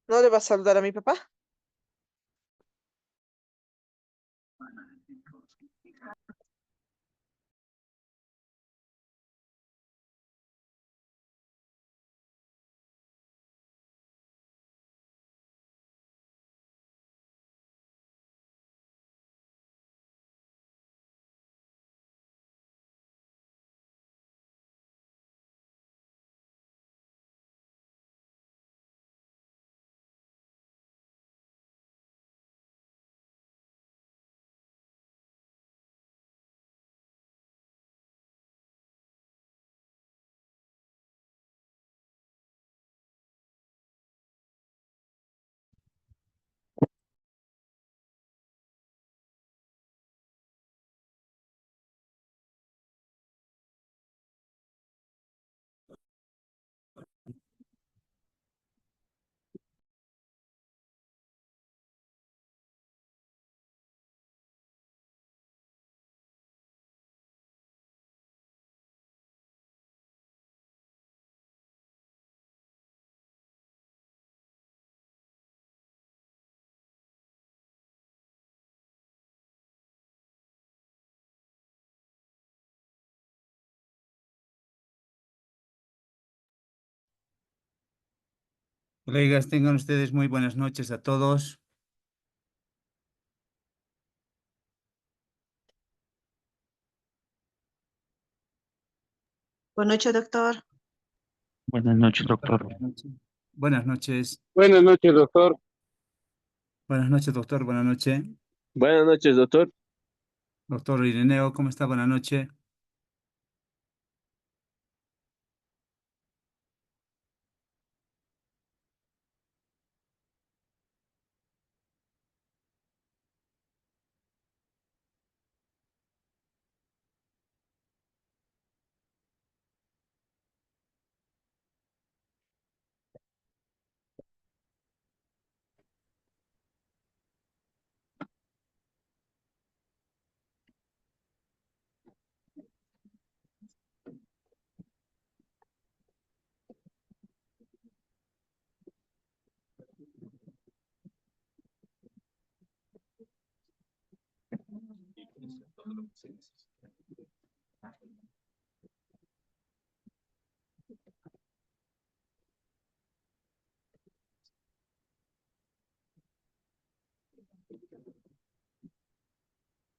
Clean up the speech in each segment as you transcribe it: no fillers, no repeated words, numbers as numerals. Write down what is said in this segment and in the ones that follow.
¿No le vas a saludar a mi papá? Colegas, tengan ustedes muy buenas noches a todos. Buenas noches, doctor. Buenas noches, doctor. Buenas noches. Buenas noches. Buenas noches, doctor. Buenas noches, doctor. Buenas noches. Buenas noches, doctor. Doctor Ireneo, ¿cómo está? Buenas noches.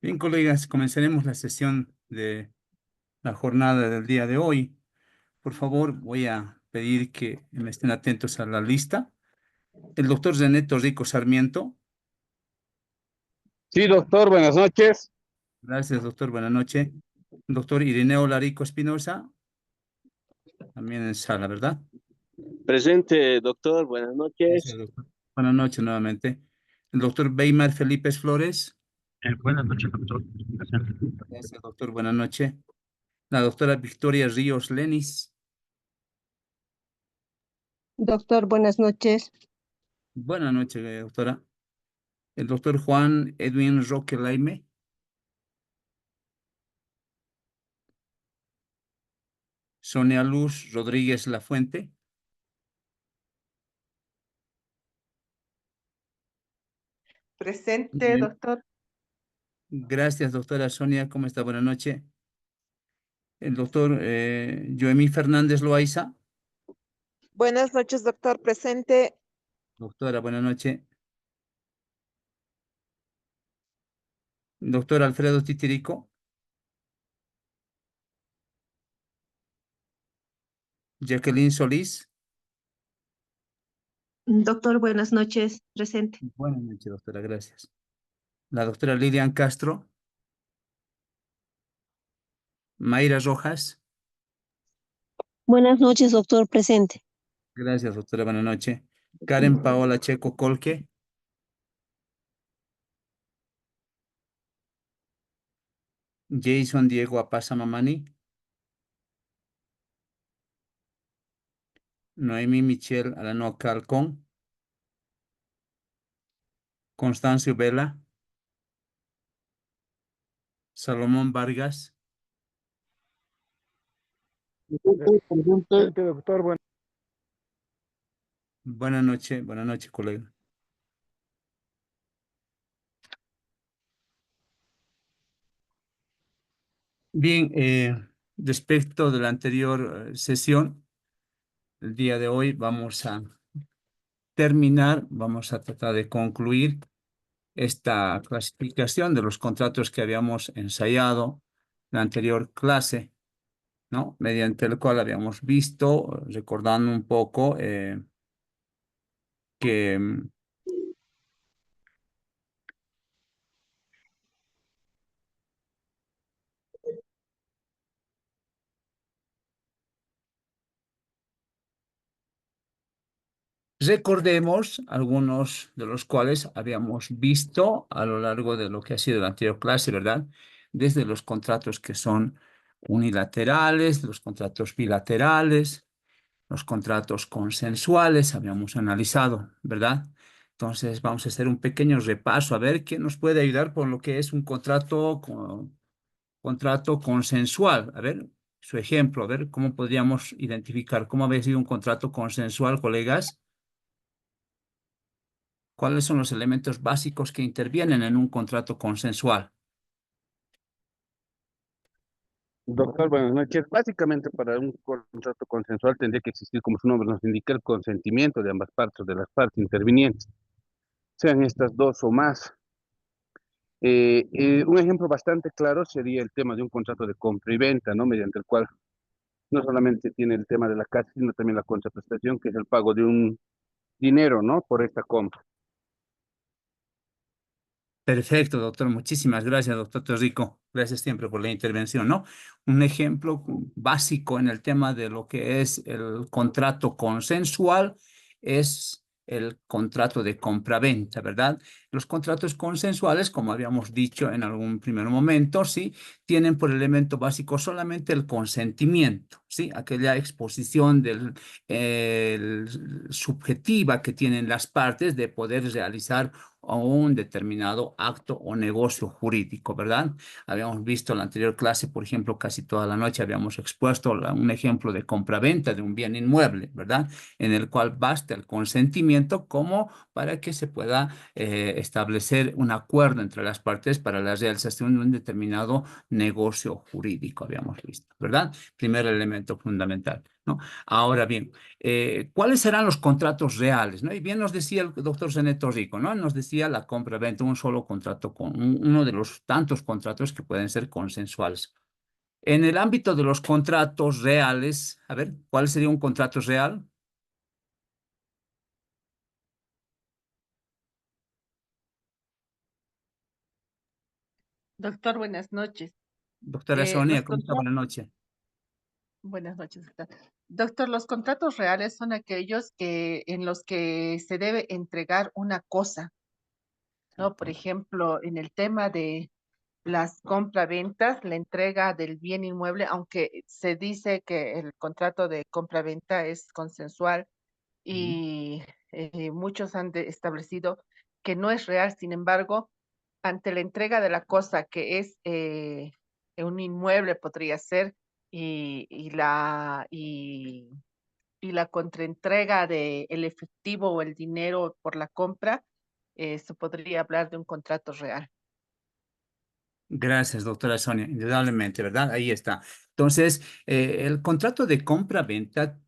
Bien, colegas, comenzaremos la sesión de la jornada del día de hoy. Por favor, voy a pedir que me estén atentos a la lista. El doctor Zeneto Rico Sarmiento. Sí, doctor, buenas noches. Gracias, doctor. Buenas noches. Doctor Ireneo Larico Espinosa. También en sala, ¿verdad? Presente, doctor, buenas Gracias, noches. doctor. Buenas noches nuevamente. El doctor Weimar Felipe Flores. Buenas noches, doctor. Gracias, doctor. Buenas noches. La doctora Victoria Ríos Lenis. Doctor, buenas noches. Buenas noches, doctora. El doctor Juan Edwin Roque Laime. Sonia Luz Rodríguez Lafuente. Presente, Bien. doctor. Gracias, doctora Sonia. ¿Cómo está? Buenas noches. El doctor Joemí Fernández Loaiza. Buenas noches, doctor. Presente. Doctora, buenas noches. Doctor Alfredo Titirico. Jacqueline Solís. Doctor, buenas noches. Presente. Buenas noches, doctora. Gracias. La doctora Lilian Castro. Mayra Rojas. Buenas noches, doctor, presente. Gracias, doctora. Buenas noches. Karen Paola Checo Colque. Jason Diego Apasa Mamani. Noemi Michelle Aranoca Alcón. Constancio Vela. Salomón Vargas. Presente, doctor. Buenas noches, colega. Bien, respecto de la anterior sesión, el día de hoy vamos a vamos a tratar de concluir esta clasificación de los contratos que habíamos ensayado en la anterior clase, ¿no? Mediante el cual habíamos visto, recordando un poco, que recordemos algunos de los cuales habíamos visto a lo largo de lo que ha sido la anterior clase, ¿verdad? Desde los contratos que son unilaterales, los contratos bilaterales, los contratos consensuales, habíamos analizado, ¿verdad? Entonces vamos a hacer un pequeño repaso a ver qué nos puede ayudar por lo que es un contrato consensual. A ver, su ejemplo, a ver cómo podríamos identificar cómo había sido un contrato consensual, colegas. ¿Cuáles son los elementos básicos que intervienen en un contrato consensual? Doctor, buenas noches. Básicamente, para un contrato consensual tendría que existir, como su nombre nos indica, el consentimiento de ambas partes, o de las partes intervinientes, sean estas dos o más. Un ejemplo bastante claro sería el tema de un contrato de compra y venta, ¿no? Mediante el cual no solamente tiene el tema de la casa, sino también la contraprestación, que es el pago de un dinero, ¿no? Por esta compra. Perfecto, doctor. Muchísimas gracias, doctor Torrico. Gracias siempre por la intervención, ¿no? Un ejemplo básico en el tema de lo que es el contrato consensual es el contrato de compra-venta, ¿verdad? Los contratos consensuales, como habíamos dicho en algún primer momento, ¿sí? Tienen por elemento básico solamente el consentimiento, ¿sí? Aquella exposición subjetiva que tienen las partes de poder realizar a un determinado acto o negocio jurídico, ¿verdad? Habíamos visto en la anterior clase, por ejemplo, casi toda la noche habíamos expuesto un ejemplo de compraventa de un bien inmueble, ¿verdad? En el cual basta el consentimiento como para que se pueda establecer un acuerdo entre las partes para la realización de un determinado negocio jurídico, habíamos visto, ¿verdad? Primer elemento fundamental, ¿no? Ahora bien, ¿cuáles serán los contratos reales? ¿No? Y bien nos decía el doctor Zeneto Rico, ¿no? Nos decía la compra-venta, un solo contrato, uno de los tantos contratos que pueden ser consensuales. En el ámbito de los contratos reales, a ver, ¿cuál sería un contrato real? Doctor, buenas noches. Doctora Los Sonia, ¿cómo está? contratos, Buenas noches. buenas noches, doctor. Doctor, los contratos reales son aquellos en los que se debe entregar una cosa, ¿no? Por ejemplo, en el tema de las compraventas, la entrega del bien inmueble, aunque se dice que el contrato de compraventa es consensual Ujú. y muchos han establecido que no es real. Sin embargo, ante la entrega de la cosa que es un inmueble podría ser y la contraentrega de el efectivo o el dinero por la compra, se podría hablar de un contrato real. Gracias, doctora Sonia, indudablemente, ¿verdad? Ahí está. Entonces, el contrato de compra-venta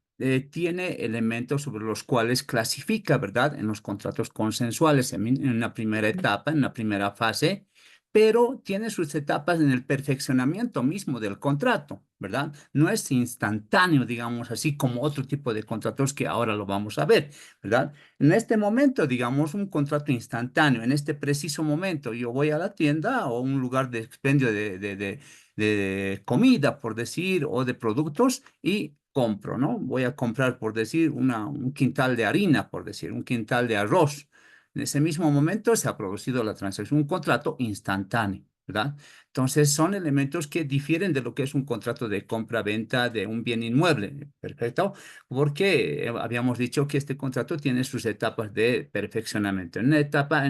tiene elementos sobre los cuales clasifica, ¿verdad? En los contratos consensuales, en una primera etapa, en una primera fase, pero tiene sus etapas en el perfeccionamiento mismo del contrato, ¿verdad? No es instantáneo, digamos así, como otro tipo de contratos que ahora lo vamos a ver, ¿verdad? En este momento, digamos, un contrato instantáneo, en este preciso momento, yo voy a la tienda o un lugar de expendio de comida, por decir, o de productos y compro, ¿no? Voy a comprar, por decir, un quintal de harina, por decir, un quintal de arroz. En ese mismo momento se ha producido la transacción, un contrato instantáneo, ¿verdad? Entonces, son elementos que difieren de lo que es un contrato de compra-venta de un bien inmueble, ¿perfecto? Porque habíamos dicho que este contrato tiene sus etapas de perfeccionamiento. En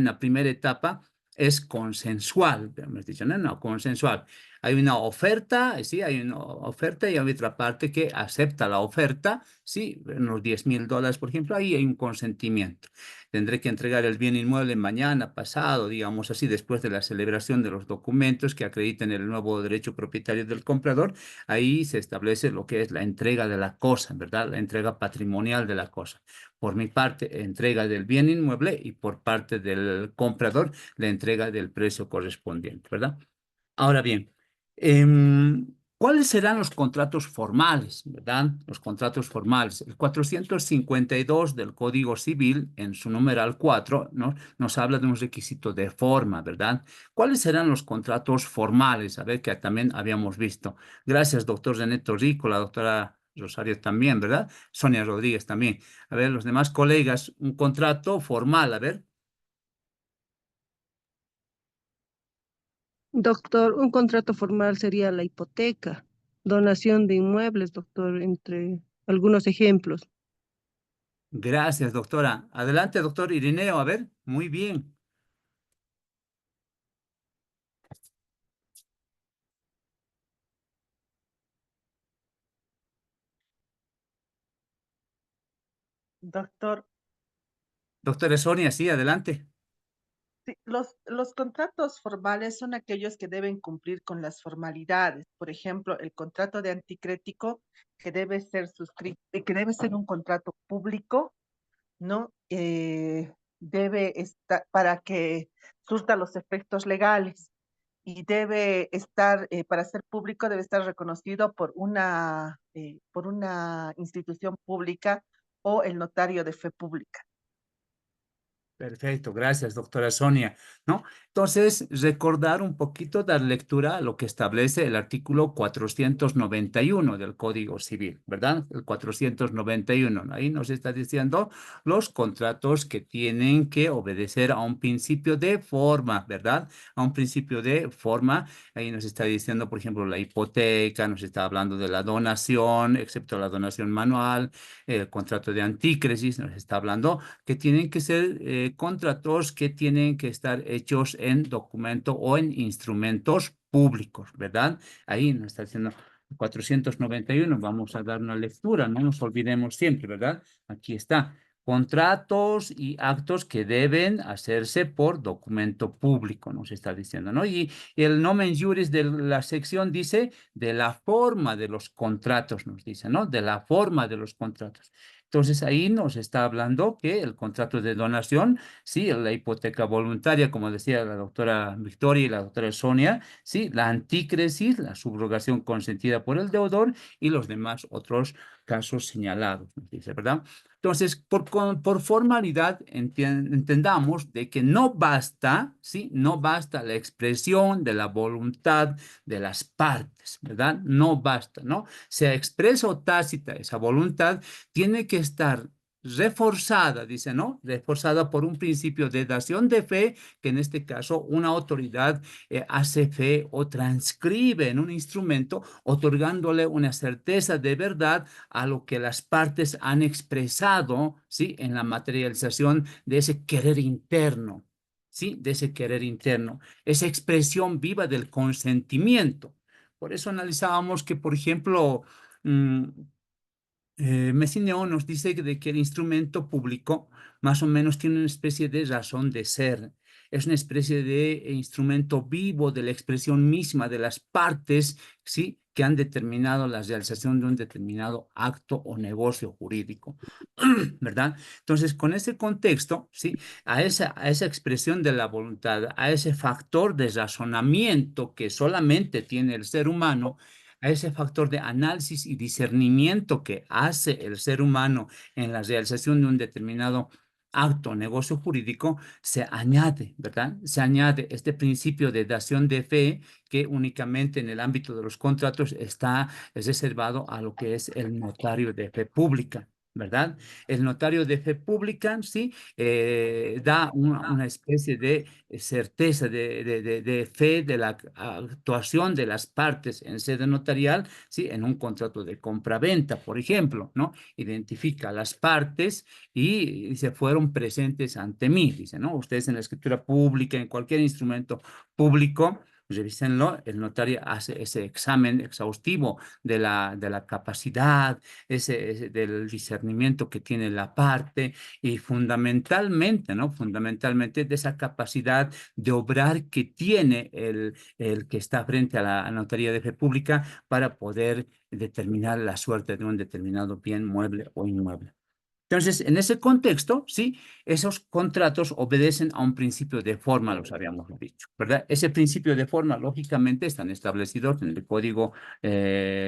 la primera etapa, es consensual, hemos dicho, no, no, consensual. Hay una oferta, sí, hay una oferta y hay otra parte que acepta la oferta, sí, unos $10,000, por ejemplo, ahí hay un consentimiento. Tendré que entregar el bien inmueble mañana, pasado, digamos así, después de la celebración de los documentos que acrediten el nuevo derecho propietario del comprador. Ahí se establece lo que es la entrega de la cosa, ¿verdad? La entrega patrimonial de la cosa. Por mi parte, entrega del bien inmueble y por parte del comprador, la entrega del precio correspondiente, ¿verdad? Ahora bien, ¿cuáles serán los contratos formales, verdad? Los contratos formales. El 452 del Código Civil, en su numeral 4, ¿no? Nos habla de un requisito de forma, ¿verdad? ¿Cuáles serán los contratos formales? A ver, que también habíamos visto. Gracias, doctor René Rico, la doctora Rosario también, ¿verdad? Sonia Rodríguez también. A ver, los demás colegas, un contrato formal, a ver. Doctor, un contrato formal sería la hipoteca, donación de inmuebles, doctor, entre algunos ejemplos. Gracias, doctora. Adelante, doctor Irineo. A ver, muy bien. Doctor, Doctora Sonia, sí, adelante. sí, los contratos formales son aquellos que deben cumplir con las formalidades. Por ejemplo, el contrato de anticrético que debe ser suscrito, que debe ser un contrato público, ¿no? Debe estar para que surta los efectos legales y debe estar, para ser público, debe estar reconocido por una institución pública o el notario de fe pública. Perfecto, gracias, doctora Sonia. ¿No? Entonces, recordar un poquito, dar lectura a lo que establece el artículo 491 del Código Civil, ¿verdad? El 491. Ahí nos está diciendo los contratos que tienen que obedecer a un principio de forma, ¿verdad? A un principio de forma. Ahí nos está diciendo, por ejemplo, la hipoteca, nos está hablando de la donación, excepto la donación manual, el contrato de antícresis, nos está hablando que tienen que ser contratos que tienen que estar hechos en documento o en instrumentos públicos, ¿verdad? Ahí nos está diciendo 491, vamos a dar una lectura, no nos olvidemos siempre, ¿verdad? Aquí está. Contratos y actos que deben hacerse por documento público, nos está diciendo, ¿no? Y el nomen juris de la sección dice de la forma de los contratos, nos dice, ¿no? De la forma de los contratos. Entonces ahí nos está hablando que el contrato de donación, sí, la hipoteca voluntaria, como decía la doctora Victoria y la doctora Sonia, sí, la antícresis, la subrogación consentida por el deudor y los demás otros casos señalados, nos dice, ¿verdad? Entonces, por formalidad, entendamos de que no basta, ¿sí? No basta la expresión de la voluntad de las partes, ¿verdad? No basta, ¿no? Sea expresa o tácita esa voluntad, tiene que estar reforzada, dice, ¿no? Reforzada por un principio de dación de fe, que en este caso una autoridad hace fe o transcribe en un instrumento, otorgándole una certeza de verdad a lo que las partes han expresado, ¿sí? En la materialización de ese querer interno, ¿sí? De ese querer interno, esa expresión viva del consentimiento. Por eso analizábamos que, por ejemplo, Messineo nos dice de que el instrumento público más o menos tiene una especie de razón de ser. Es una especie de instrumento vivo de la expresión misma de las partes, ¿sí? Que han determinado la realización de un determinado acto o negocio jurídico, ¿verdad? Entonces, con ese contexto, ¿sí? A esa expresión de la voluntad, a ese factor de razonamiento que solamente tiene el ser humano, a ese factor de análisis y discernimiento que hace el ser humano en la realización de un determinado acto o negocio jurídico, se añade, ¿verdad? Se añade este principio de dación de fe que únicamente en el ámbito de los contratos está reservado a lo que es el notario de fe pública, ¿verdad? El notario de fe pública, ¿sí? Da una especie de certeza, de fe de la actuación de las partes en sede notarial, ¿sí? En un contrato de compraventa, por ejemplo, ¿no? Identifica a las partes y dice, fueron presentes ante mí, dice, ¿no? Ustedes en la escritura pública, en cualquier instrumento público, revísenlo, el notario hace ese examen exhaustivo de la capacidad, del discernimiento que tiene la parte y fundamentalmente, ¿no? Fundamentalmente de esa capacidad de obrar que tiene el que está frente a la notaría de fe pública para poder determinar la suerte de un determinado bien mueble o inmueble. Entonces, en ese contexto, sí, esos contratos obedecen a un principio de forma, los habíamos dicho, ¿verdad? Ese principio de forma, lógicamente, están establecidos en el Código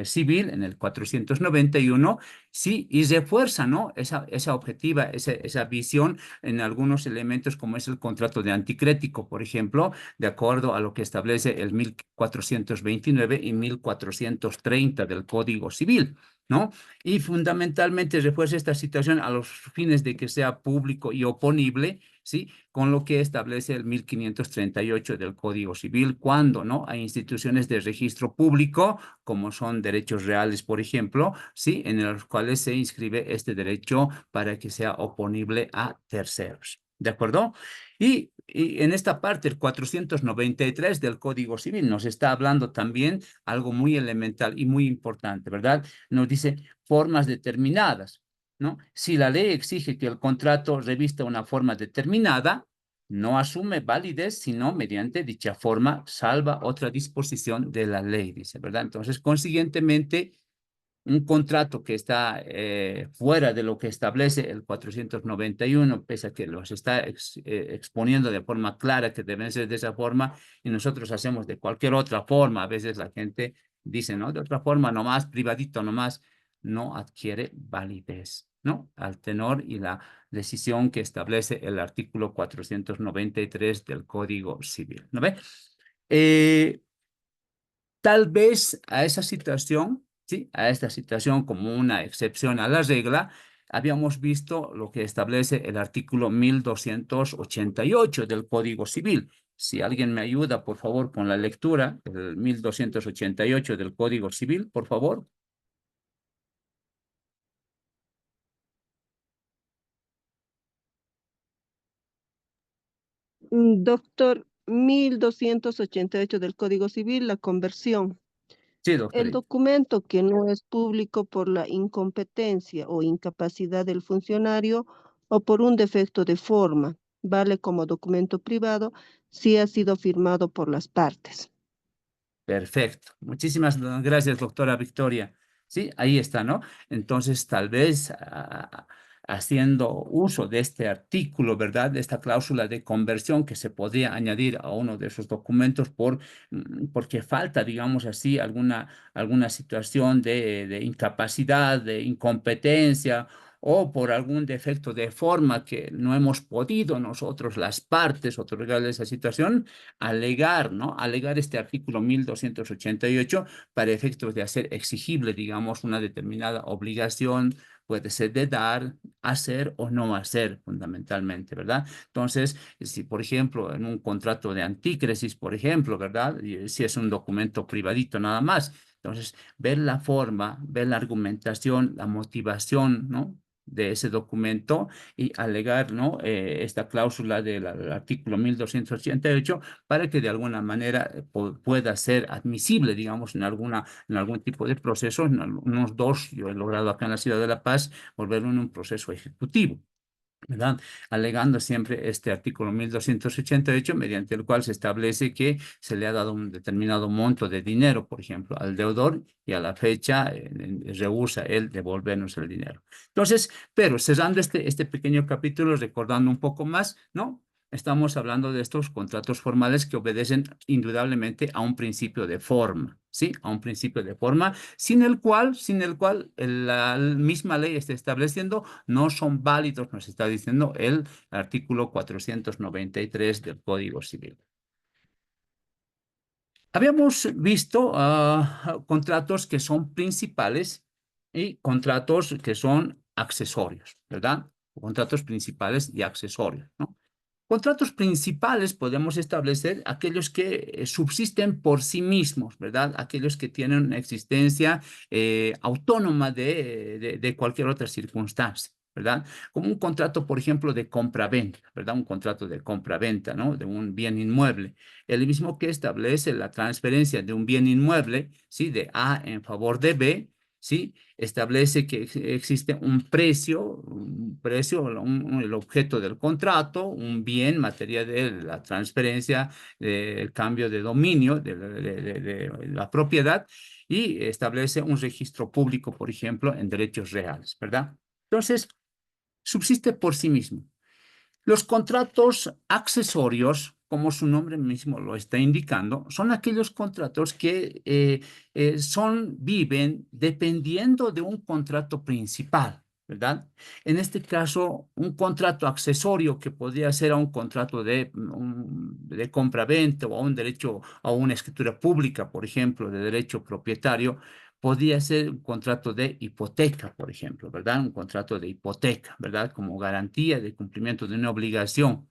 Civil, en el 491, sí, y refuerza, ¿no? Esa objetiva, esa visión en algunos elementos, como es el contrato de anticrético, por ejemplo, de acuerdo a lo que establece el 1429 y 1430 del Código Civil, ¿no? Y fundamentalmente refuerza esta situación a los fines de que sea público y oponible, ¿sí? Con lo que establece el 1538 del Código Civil, cuando, ¿no? Hay instituciones de registro público, como son derechos reales, por ejemplo, ¿sí? En los cuales se inscribe este derecho para que sea oponible a terceros. ¿De acuerdo? Y en esta parte, el 493 del Código Civil nos está hablando también algo muy elemental y muy importante, ¿verdad? Nos dice formas determinadas, ¿no? Si la ley exige que el contrato revista una forma determinada, no asume validez, sino mediante dicha forma salva otra disposición de la ley, dice, ¿verdad? Entonces, consiguientemente, un contrato que está fuera de lo que establece el 491, pese a que los está exponiendo de forma clara que deben ser de esa forma, y nosotros hacemos de cualquier otra forma, a veces la gente dice, ¿no? De otra forma, nomás, privadito nomás, no adquiere validez, ¿no? Al tenor y la decisión que establece el artículo 493 del Código Civil, ¿no ve? Tal vez a esa situación, ¿sí? A esta situación como una excepción a la regla, habíamos visto lo que establece el artículo 1288 del Código Civil. Si alguien me ayuda, por favor, con la lectura, el 1288 del Código Civil, por favor. Doctor, 1288 del Código Civil, la conversión. Sí, El doctorita. documento que no es público por la incompetencia o incapacidad del funcionario o por un defecto de forma, vale como documento privado si ha sido firmado por las partes. Perfecto. Muchísimas gracias, doctora Victoria. Sí, ahí está, ¿no? Entonces, tal vez haciendo uso de este artículo, ¿verdad? De esta cláusula de conversión que se podría añadir a uno de esos documentos porque falta, digamos así, alguna situación de incapacidad, de incompetencia o por algún defecto de forma que no hemos podido nosotros, las partes, otorgar esa situación, alegar, ¿no? Alegar este artículo 1288 para efectos de hacer exigible, digamos, una determinada obligación, puede ser de dar, hacer o no hacer, fundamentalmente, ¿verdad? Entonces, si, por ejemplo, en un contrato de antícresis, por ejemplo, ¿verdad? Y si es un documento privadito nada más, entonces, ver la forma, ver la argumentación, la motivación, ¿no? De ese documento y alegar, ¿no? Esta cláusula del artículo 1288 para que de alguna manera pueda ser admisible, digamos, en algún tipo de proceso, en unos dos, yo he logrado acá en la ciudad de La Paz, volverlo en un proceso ejecutivo, ¿verdad? Alegando siempre este artículo 1288, mediante el cual se establece que se le ha dado un determinado monto de dinero, por ejemplo, al deudor y a la fecha rehúsa él devolvernos el dinero. Entonces, pero cerrando este pequeño capítulo, recordando un poco más, ¿no? Estamos hablando de estos contratos formales que obedecen indudablemente a un principio de forma, ¿sí? A un principio de forma, sin el cual la misma ley está estableciendo no son válidos, nos está diciendo el artículo 493 del Código Civil. Habíamos visto contratos que son principales y contratos que son accesorios, ¿verdad? Contratos principales y accesorios, ¿no? Contratos principales podemos establecer aquellos que subsisten por sí mismos, ¿verdad? Aquellos que tienen una existencia autónoma de cualquier otra circunstancia, ¿verdad? Como un contrato, por ejemplo, de compra-venta, ¿verdad? Un contrato de compra-venta, ¿no? De un bien inmueble. El mismo que establece la transferencia de un bien inmueble, ¿sí? De A en favor de B, ¿sí? Establece que existe un precio, el objeto del contrato, un bien, materia de la transferencia, el cambio de dominio de la propiedad y establece un registro público, por ejemplo, en derechos reales, ¿verdad? Entonces, subsiste por sí mismo. Los contratos accesorios, como su nombre mismo lo está indicando, son aquellos contratos que viven dependiendo de un contrato principal, ¿verdad? En este caso, un contrato accesorio que podría ser a un contrato de compra-venta o a un derecho, a una escritura pública, por ejemplo, de derecho propietario, podría ser un contrato de hipoteca, por ejemplo, ¿verdad? Un contrato de hipoteca, ¿verdad? Como garantía de cumplimiento de una obligación,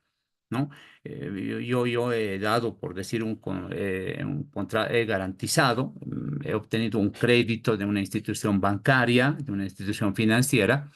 ¿no? Yo he dado, por decir, he garantizado, he obtenido un crédito de una institución bancaria, de una institución financiera,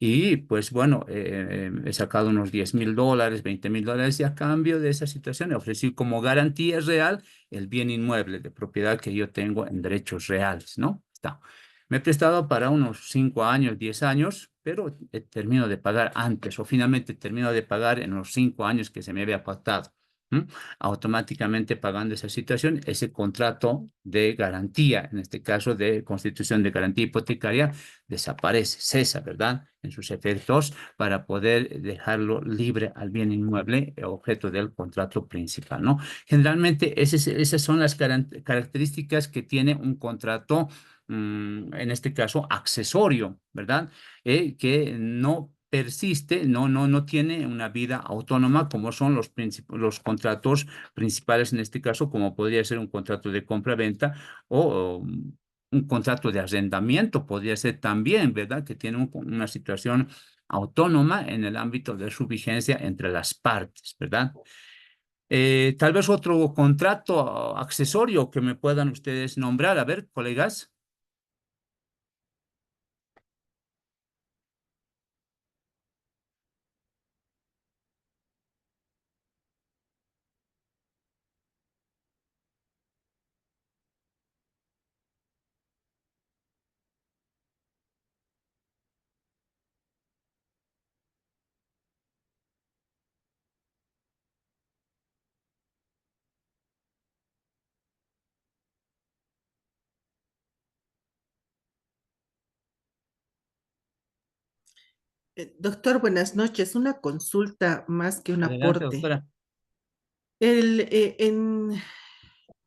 y pues bueno, he sacado unos $10,000, $20,000 y a cambio de esa situación he ofrecido como garantía real el bien inmueble de propiedad que yo tengo en derechos reales, ¿no? Está. Me he prestado para unos 5 años, 10 años, pero termino de pagar antes o finalmente termino de pagar en los 5 años que se me había pactado. ¿M? Automáticamente pagando esa situación, ese contrato de garantía, en este caso de constitución de garantía hipotecaria, desaparece, cesa, ¿verdad? En sus efectos para poder dejarlo libre al bien inmueble, objeto del contrato principal, ¿no? Generalmente esas son las características que tiene un contrato, en este caso, accesorio, ¿verdad? Que no persiste, no tiene una vida autónoma como son los contratos principales en este caso, como podría ser un contrato de compra-venta o un contrato de arrendamiento podría ser también, ¿verdad? Que tiene una situación autónoma en el ámbito de su vigencia entre las partes, ¿verdad? Tal vez otro contrato accesorio que me puedan ustedes nombrar. A ver, colegas. Doctor, buenas noches. Una consulta más que un Adelante, aporte. doctora. En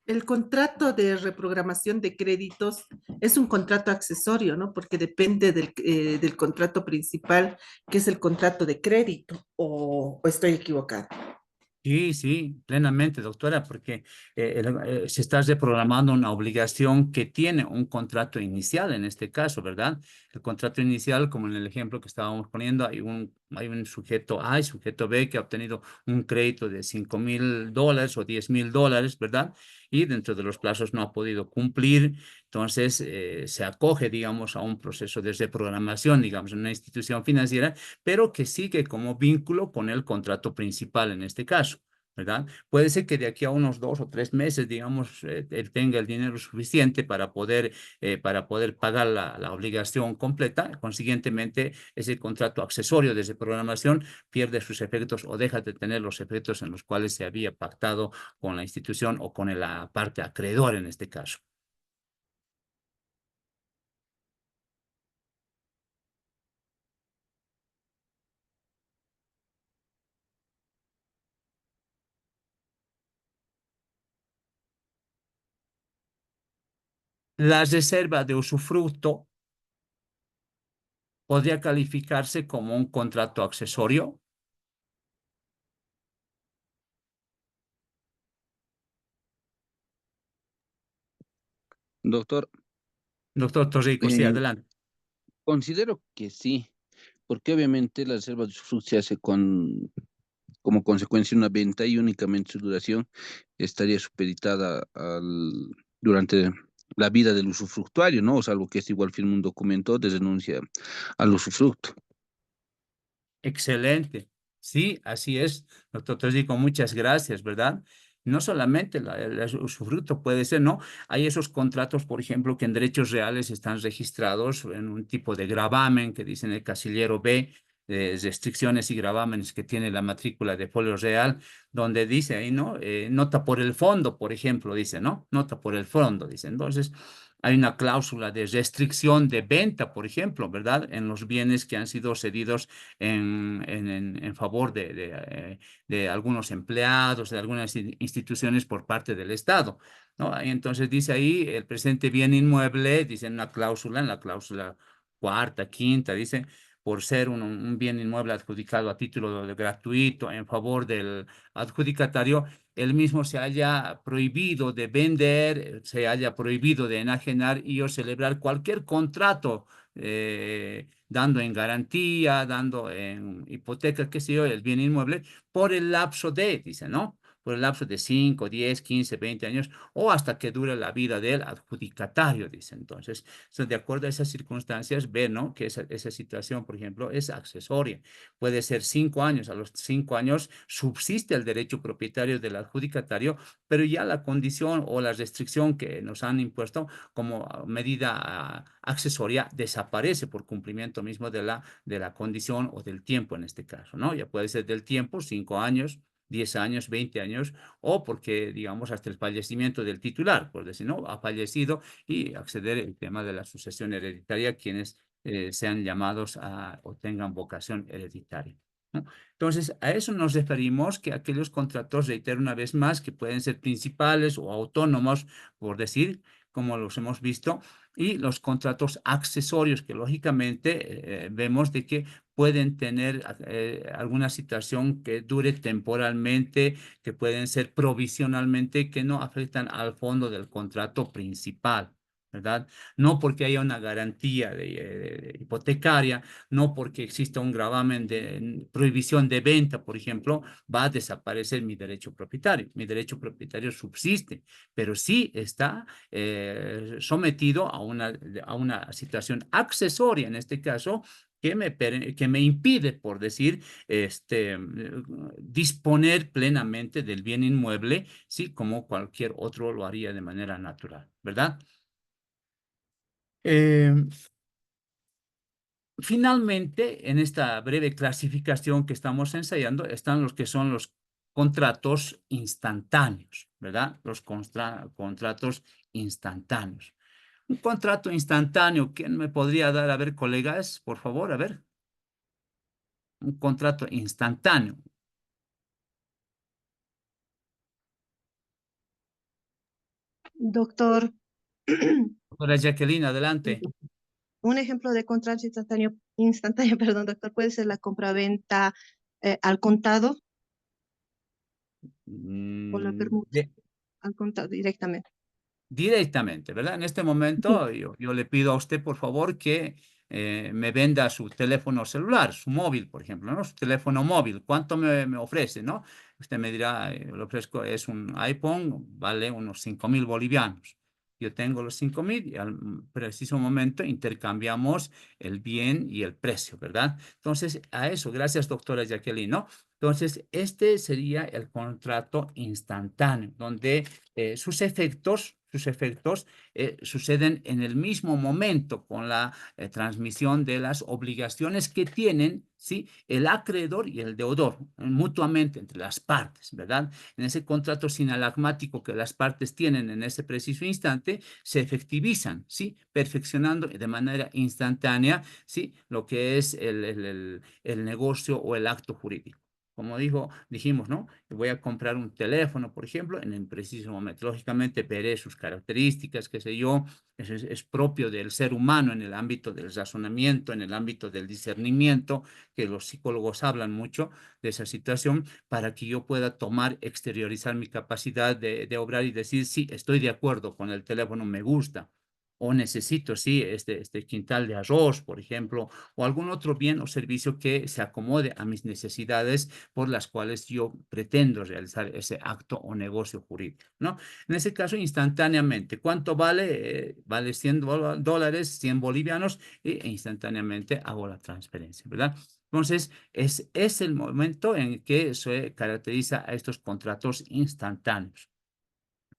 el contrato de reprogramación de créditos es un contrato accesorio, ¿no? Porque depende del contrato principal, que es el contrato de crédito, o estoy equivocada. Sí, sí, plenamente, doctora, porque se está reprogramando una obligación que tiene un contrato inicial en este caso, ¿verdad? El contrato inicial, como en el ejemplo que estábamos poniendo, hay un sujeto A y sujeto B que ha obtenido un crédito de $5,000 o $10,000, ¿verdad? Y dentro de los plazos no ha podido cumplir, entonces se acoge, digamos, a un proceso de reprogramación, digamos, en una institución financiera, pero que sigue como vínculo con el contrato principal en este caso. ¿Verdad? Puede ser que de aquí a unos 2 o 3 meses, digamos, él tenga el dinero suficiente para poder pagar la obligación completa. Consiguientemente, ese contrato accesorio de programación pierde sus efectos o deja de tener los efectos en los cuales se había pactado con la institución o con la parte acreedora en este caso. La reserva de usufructo podría calificarse como un contrato accesorio. Doctor, Doctor Torrico, sí, eh, adelante. Considero que sí, porque obviamente la reserva de usufructo se hace como consecuencia de una venta y únicamente su duración estaría supeditada durante la vida del usufructuario, ¿no? O salvo que es igual firme un documento de renuncia al usufructo. Excelente. Sí, así es, doctor Tosico, muchas gracias, ¿verdad? No solamente el usufructo puede ser, ¿no? Hay esos contratos, por ejemplo, que en derechos reales están registrados en un tipo de gravamen que dice en el casillero B, restricciones y gravámenes que tiene la matrícula de folio real, donde dice ahí, ¿no? Nota por el fondo, por ejemplo, dice, ¿no? Nota por el fondo, dice. Entonces, hay una cláusula de restricción de venta, por ejemplo, ¿verdad? En los bienes que han sido cedidos en favor de algunos empleados, de algunas instituciones por parte del Estado, ¿no? Y entonces dice ahí el presente bien inmueble, dice en la cláusula cuarta, quinta, dice, por ser un bien inmueble adjudicado a título gratuito en favor del adjudicatario, el mismo se haya prohibido de vender, se haya prohibido de enajenar y o celebrar cualquier contrato dando en garantía, dando en hipoteca, qué sé yo, el bien inmueble, por el lapso de, dice, ¿no? Por el lapso de 5, 10, 15, 20 años o hasta que dure la vida del adjudicatario, dice. Entonces, de acuerdo a esas circunstancias, ve, ¿no? Que esa situación, por ejemplo, es accesoria. Puede ser 5 años, a los 5 años subsiste el derecho propietario del adjudicatario, pero ya la condición o la restricción que nos han impuesto como medida accesoria desaparece por cumplimiento mismo de la condición o del tiempo en este caso, ¿no? Ya puede ser del tiempo, 5 años, 10 años, 20 años, o porque, digamos, hasta el fallecimiento del titular, por decir, ¿no? Ha fallecido y acceder el tema de la sucesión hereditaria, quienes sean llamados o tengan vocación hereditaria, ¿no? Entonces, a eso nos referimos que aquellos contratos, reitero una vez más, que pueden ser principales o autónomos, por decir, como los hemos visto, y los contratos accesorios, que lógicamente vemos de que pueden tener alguna situación que dure temporalmente, que pueden ser provisionalmente, que no afectan al fondo del contrato principal, ¿verdad? No porque haya una garantía hipotecaria, no porque exista un gravamen de prohibición de venta, por ejemplo, va a desaparecer mi derecho propietario. Mi derecho propietario subsiste, pero sí está sometido a una situación accesoria, en este caso, que me impide, por decir, disponer plenamente del bien inmueble, sí, como cualquier otro lo haría de manera natural, ¿verdad? Eh, Finalmente, en esta breve clasificación que estamos ensayando, están los que son los contratos instantáneos, ¿verdad? Los contratos instantáneos. Un contrato instantáneo, ¿quién me podría dar? A ver, colegas, por favor, a ver. Un contrato instantáneo. Doctor, Doctora Jacqueline, adelante. un ejemplo de contrato instantáneo, perdón, doctor, puede ser la compraventa al contado o la Mm, permuta de- al contado directamente. Directamente, ¿verdad? En este Sí. momento yo le pido a usted, por favor, que me venda su teléfono celular, su móvil, por ejemplo, ¿no? Su teléfono móvil. ¿Cuánto me ofrece, no? Usted me dirá, le ofrezco, es un iPhone, vale unos 5.000 bolivianos. Yo tengo los 5.000 y al preciso momento intercambiamos el bien y el precio, ¿verdad? Entonces, a eso, gracias, doctora Jacqueline, ¿no? Entonces, este sería el contrato instantáneo, donde sus efectos suceden en el mismo momento con la transmisión de las obligaciones que tienen, ¿sí? El acreedor y el deudor, mutuamente entre las partes, ¿verdad? En ese contrato sinalagmático que las partes tienen en ese preciso instante, se efectivizan, ¿sí? Perfeccionando de manera instantánea, ¿sí? Lo que es el negocio o el acto jurídico. Como dijimos, ¿no? Voy a comprar un teléfono, por ejemplo, en el preciso momento. Lógicamente veré sus características, qué sé yo, es propio del ser humano en el ámbito del razonamiento, en el ámbito del discernimiento, que los psicólogos hablan mucho de esa situación, para que yo pueda tomar, exteriorizar mi capacidad de obrar y decir, sí, estoy de acuerdo con el teléfono, me gusta. o necesito, sí, este quintal de arroz, por ejemplo, o algún otro bien o servicio que se acomode a mis necesidades por las cuales yo pretendo realizar ese acto o negocio jurídico, ¿no? En ese caso, instantáneamente, ¿cuánto vale? Vale $100, 100 bolivianos, e instantáneamente hago la transferencia, ¿verdad? Entonces, es el momento en que se caracteriza a estos contratos instantáneos.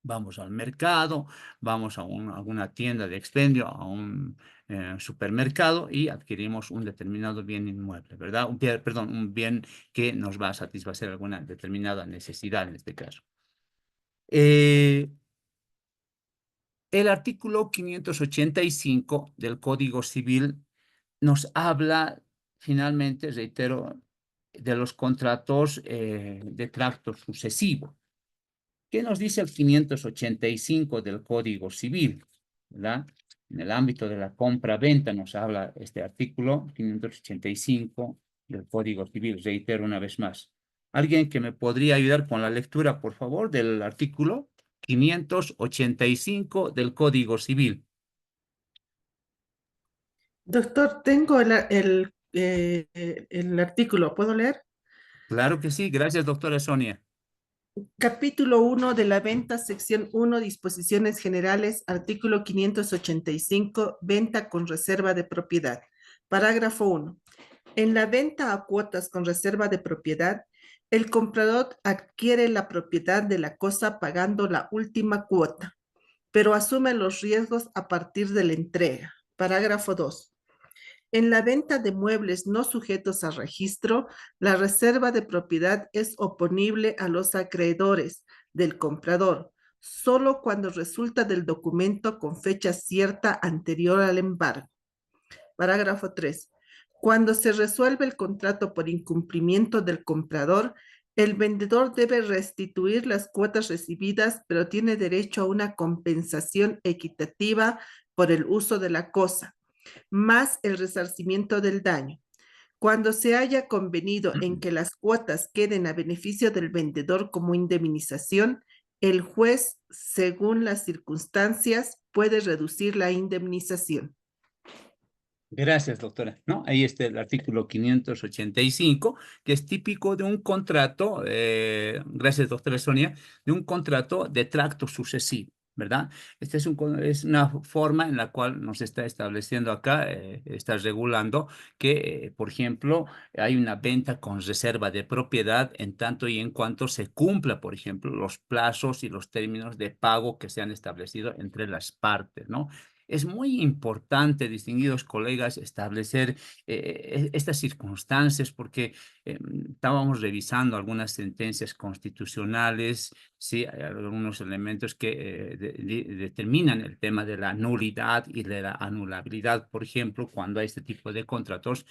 Vamos al mercado, vamos a alguna tienda de expendio, a un supermercado y adquirimos un determinado bien inmueble, ¿verdad? Perdón, un bien que nos va a satisfacer alguna determinada necesidad en este caso. El artículo 585 del Código Civil nos habla, finalmente, reitero, de los contratos de tracto sucesivo. ¿Qué nos dice el 585 del Código Civil? ¿Verdad? En el ámbito de la compra-venta nos habla este artículo 585 del Código Civil. Reitero una vez más. ¿Alguien que me podría ayudar con la lectura, por favor, del artículo 585 del Código Civil? Doctor, tengo el artículo, ¿puedo leer? Claro que sí. Gracias, doctora Sonia. Capítulo 1 de la venta, sección 1, disposiciones generales, artículo 585, venta con reserva de propiedad. Parágrafo 1. En la venta a cuotas con reserva de propiedad, el comprador adquiere la propiedad de la cosa pagando la última cuota, pero asume los riesgos a partir de la entrega. Parágrafo 2. En la venta de muebles no sujetos a registro, la reserva de propiedad es oponible a los acreedores del comprador, solo cuando resulta del documento con fecha cierta anterior al embargo. Parágrafo 3. Cuando se resuelve el contrato por incumplimiento del comprador, el vendedor debe restituir las cuotas recibidas, pero tiene derecho a una compensación equitativa por el uso de la cosa, más el resarcimiento del daño. Cuando se haya convenido en que las cuotas queden a beneficio del vendedor como indemnización, el juez, según las circunstancias, puede reducir la indemnización. Gracias, doctora. ¿No? Ahí está el artículo 585, que es típico de un contrato, gracias, doctora Sonia, de un contrato de tracto sucesivo, ¿verdad? Esta es una forma en la cual nos está estableciendo acá, está regulando que, por ejemplo, hay una venta con reserva de propiedad en tanto y en cuanto se cumpla, por ejemplo, los plazos y los términos de pago que se han establecido entre las partes, ¿no? Es muy importante, distinguidos colegas, establecer estas circunstancias porque estábamos revisando algunas sentencias constitucionales, sí, hay algunos elementos que determinan el tema de la nulidad y de la anulabilidad, por ejemplo, cuando hay este tipo de contratos.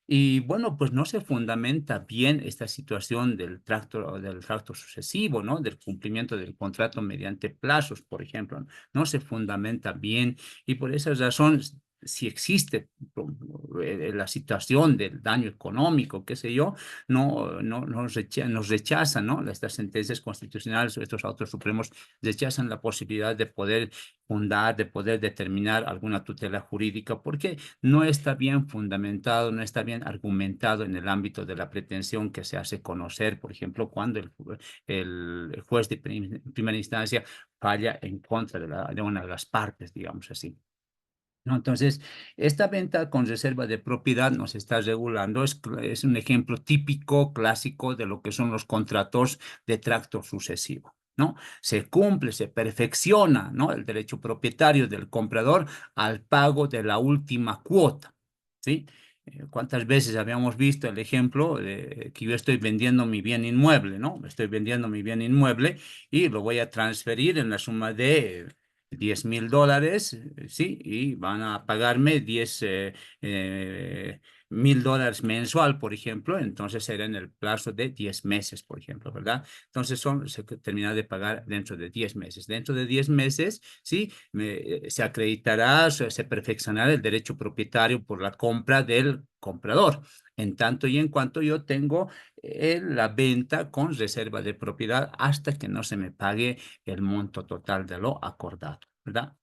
Y bueno, pues no se fundamenta bien esta situación del tracto sucesivo, ¿no? Del cumplimiento del contrato mediante plazos, por ejemplo. No se fundamenta bien y por esa razón, si existe la situación del daño económico, qué sé yo, nos rechazan, ¿no? Estas sentencias constitucionales o estos autos supremos rechazan la posibilidad de poder fundar, de poder determinar alguna tutela jurídica, porque no está bien fundamentado, no está bien argumentado en el ámbito de la pretensión que se hace conocer, por ejemplo, cuando el juez de primera instancia falla en contra de una de las partes, digamos así. ¿No? Entonces, esta venta con reserva de propiedad nos está regulando, es un ejemplo típico, clásico de lo que son los contratos de tracto sucesivo, ¿no? Se cumple, se perfecciona, ¿no? El derecho propietario del comprador al pago de la última cuota, ¿sí? ¿Cuántas veces habíamos visto el ejemplo de que yo estoy vendiendo mi bien inmueble, ¿no? Estoy vendiendo mi bien inmueble y lo voy a transferir en la suma de $10,000, sí, y van a pagarme $10,000 mensual, por ejemplo, entonces será en el plazo de 10 meses, por ejemplo, ¿verdad? Entonces se termina de pagar dentro de 10 meses. Dentro de 10 meses, sí, se acreditará, se perfeccionará el derecho propietario por la compra del comprador, en tanto y en cuanto yo tengo la venta con reserva de propiedad hasta que no se me pague el monto total de lo acordado, ¿verdad?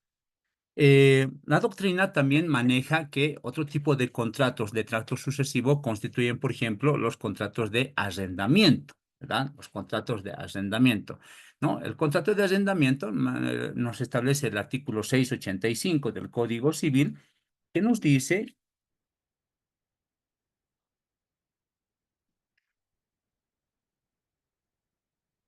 La doctrina también maneja que otro tipo de contratos de tracto sucesivo constituyen, por ejemplo, los contratos de arrendamiento, ¿verdad? Los contratos de arrendamiento, ¿no? El contrato de arrendamiento nos establece el artículo 685 del Código Civil, que nos dice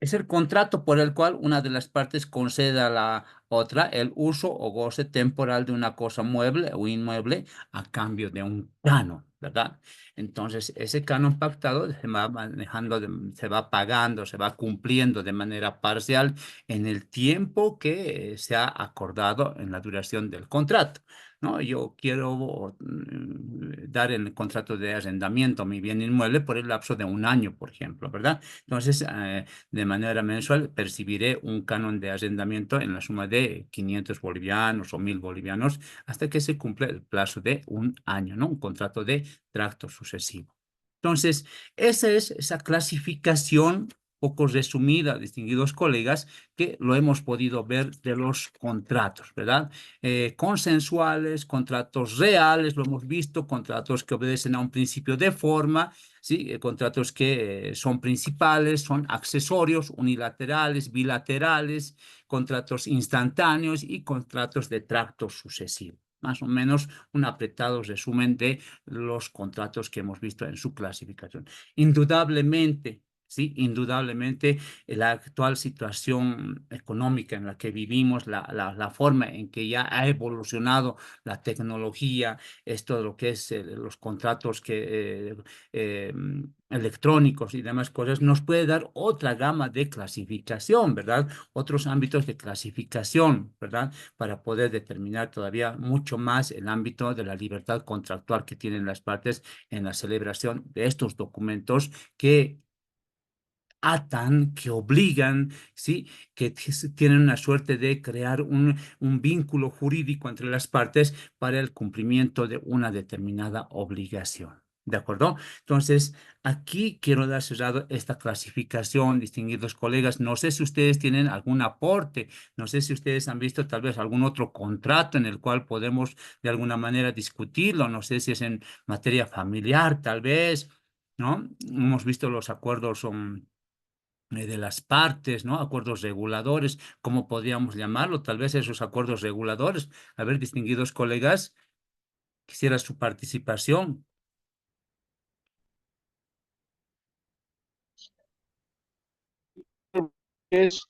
es el contrato por el cual una de las partes concede a la otra el uso o goce temporal de una cosa mueble o inmueble a cambio de un canon, ¿verdad? Entonces, ese canon pactado se va manejando, se va pagando, se va cumpliendo de manera parcial en el tiempo que se ha acordado en la duración del contrato. ¿No? Yo quiero dar el contrato de arrendamiento a mi bien inmueble por el lapso de un año, por ejemplo, ¿verdad? Entonces, de manera mensual percibiré un canon de arrendamiento en la suma de 500 bolivianos o 1000 bolivianos hasta que se cumpla el plazo de un año, ¿no? Un contrato de tracto sucesivo. Entonces, esa es esa clasificación poco resumida, distinguidos colegas, que lo hemos podido ver de los contratos, ¿verdad? Consensuales, contratos reales, lo hemos visto, contratos que obedecen a un principio de forma, ¿sí? Contratos que son principales, son accesorios, unilaterales, bilaterales, contratos instantáneos y contratos de tracto sucesivo. Más o menos un apretado resumen de los contratos que hemos visto en su clasificación. Indudablemente, sí, indudablemente la actual situación económica en la que vivimos, la forma en que ya ha evolucionado la tecnología, esto de lo que es los contratos que eh, electrónicos y demás cosas, nos puede dar otra gama de clasificación, ¿verdad? Otros ámbitos de clasificación, ¿verdad? Para poder determinar todavía mucho más el ámbito de la libertad contractual que tienen las partes en la celebración de estos documentos que atan, que obligan, ¿sí? Que tienen una suerte de crear un vínculo jurídico entre las partes para el cumplimiento de una determinada obligación. ¿De acuerdo? Entonces, aquí quiero dar cerrado esta clasificación, distinguidos colegas. No sé si ustedes tienen algún aporte, no sé si ustedes han visto tal vez algún otro contrato en el cual podemos de alguna manera discutirlo, no sé si es en materia familiar, tal vez, ¿no? Hemos visto los acuerdos de las partes, ¿no? Acuerdos reguladores, ¿cómo podríamos llamarlo? Tal vez esos acuerdos reguladores. A ver, distinguidos colegas, quisiera su participación. Es,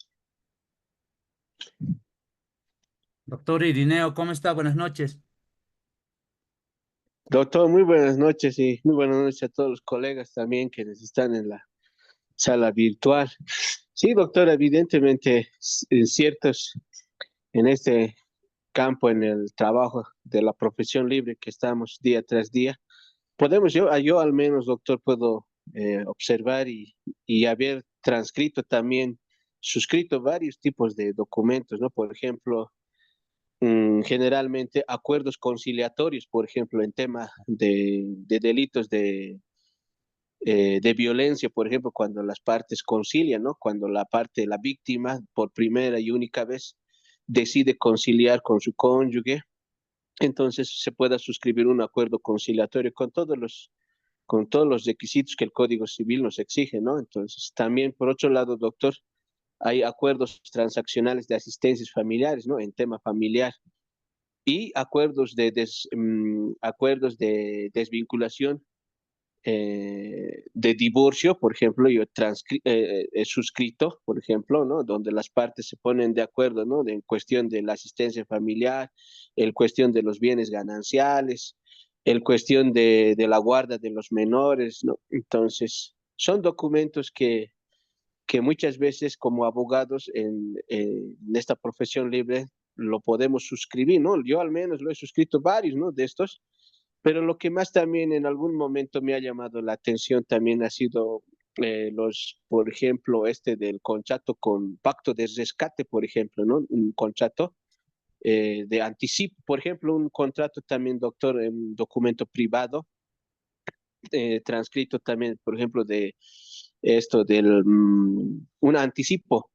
Doctor Irineo, ¿cómo está? Buenas noches. Doctor, muy buenas noches y muy buenas noches a todos los colegas también quienes están en la sala virtual. Sí, doctor, evidentemente en este campo, en el trabajo de la profesión libre que estamos día tras día, yo al menos, doctor, puedo observar y haber transcrito también, suscrito varios tipos de documentos, ¿no? Por ejemplo, generalmente acuerdos conciliatorios, por ejemplo, en tema de delitos de violencia, por ejemplo, cuando las partes concilian, ¿no? Cuando la víctima, por primera y única vez, decide conciliar con su cónyuge, entonces se pueda suscribir un acuerdo conciliatorio con todos los requisitos que el Código Civil nos exige, ¿no? Entonces, también, por otro lado, doctor, hay acuerdos transaccionales de asistencias familiares, ¿no? En tema familiar y acuerdos de desvinculación de divorcio, por ejemplo, he suscrito, por ejemplo, ¿no? Donde las partes se ponen de acuerdo, ¿no? En cuestión de la asistencia familiar, en cuestión de los bienes gananciales, en cuestión de la guarda de los menores, ¿no? Entonces, son documentos que muchas veces como abogados en esta profesión libre lo podemos suscribir, ¿no? Yo al menos lo he suscrito varios, ¿no? De estos, pero lo que más también en algún momento me ha llamado la atención también ha sido por ejemplo, este del contrato con pacto de rescate, por ejemplo, ¿no? Un contrato de anticipo, por ejemplo, un contrato también, doctor, en un documento privado, transcrito también, por ejemplo, de esto un anticipo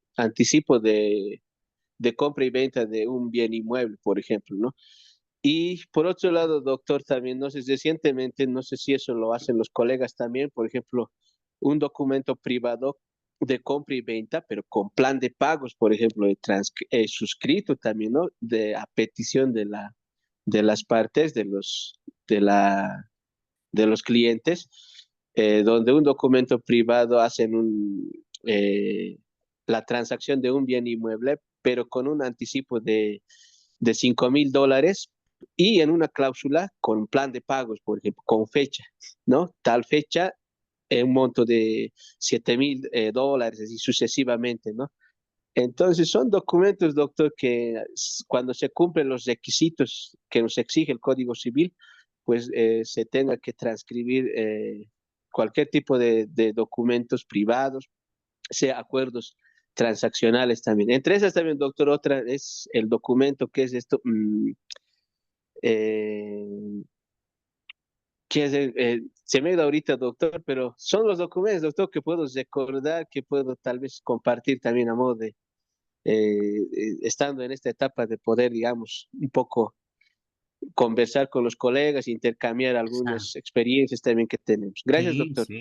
de compra y venta de un bien inmueble, por ejemplo, ¿no? Y por otro lado, doctor, también, no sé, recientemente, no sé si eso lo hacen los colegas también, por ejemplo, un documento privado de compra y venta, pero con plan de pagos, por ejemplo, suscrito también, ¿no? A petición de las partes, de los clientes, donde un documento privado hacen la transacción de un bien inmueble, pero con un anticipo de $5,000 y en una cláusula con plan de pagos, por ejemplo, con fecha, ¿no? Tal fecha, un monto de $7,000, y sucesivamente, ¿no? Entonces, son documentos, doctor, que cuando se cumplen los requisitos que nos exige el Código Civil, pues se tenga que transcribir cualquier tipo de documentos privados, sea acuerdos transaccionales también. Entre esas también, doctor, otra es el documento que es esto, eh, que es se me da ahorita, doctor, pero son los documentos, doctor, que puedo recordar, que puedo tal vez compartir también a modo de, estando en esta etapa de poder, digamos, un poco conversar con los colegas, intercambiar Exacto. algunas experiencias también que tenemos. Gracias, Sí, doctor. sí.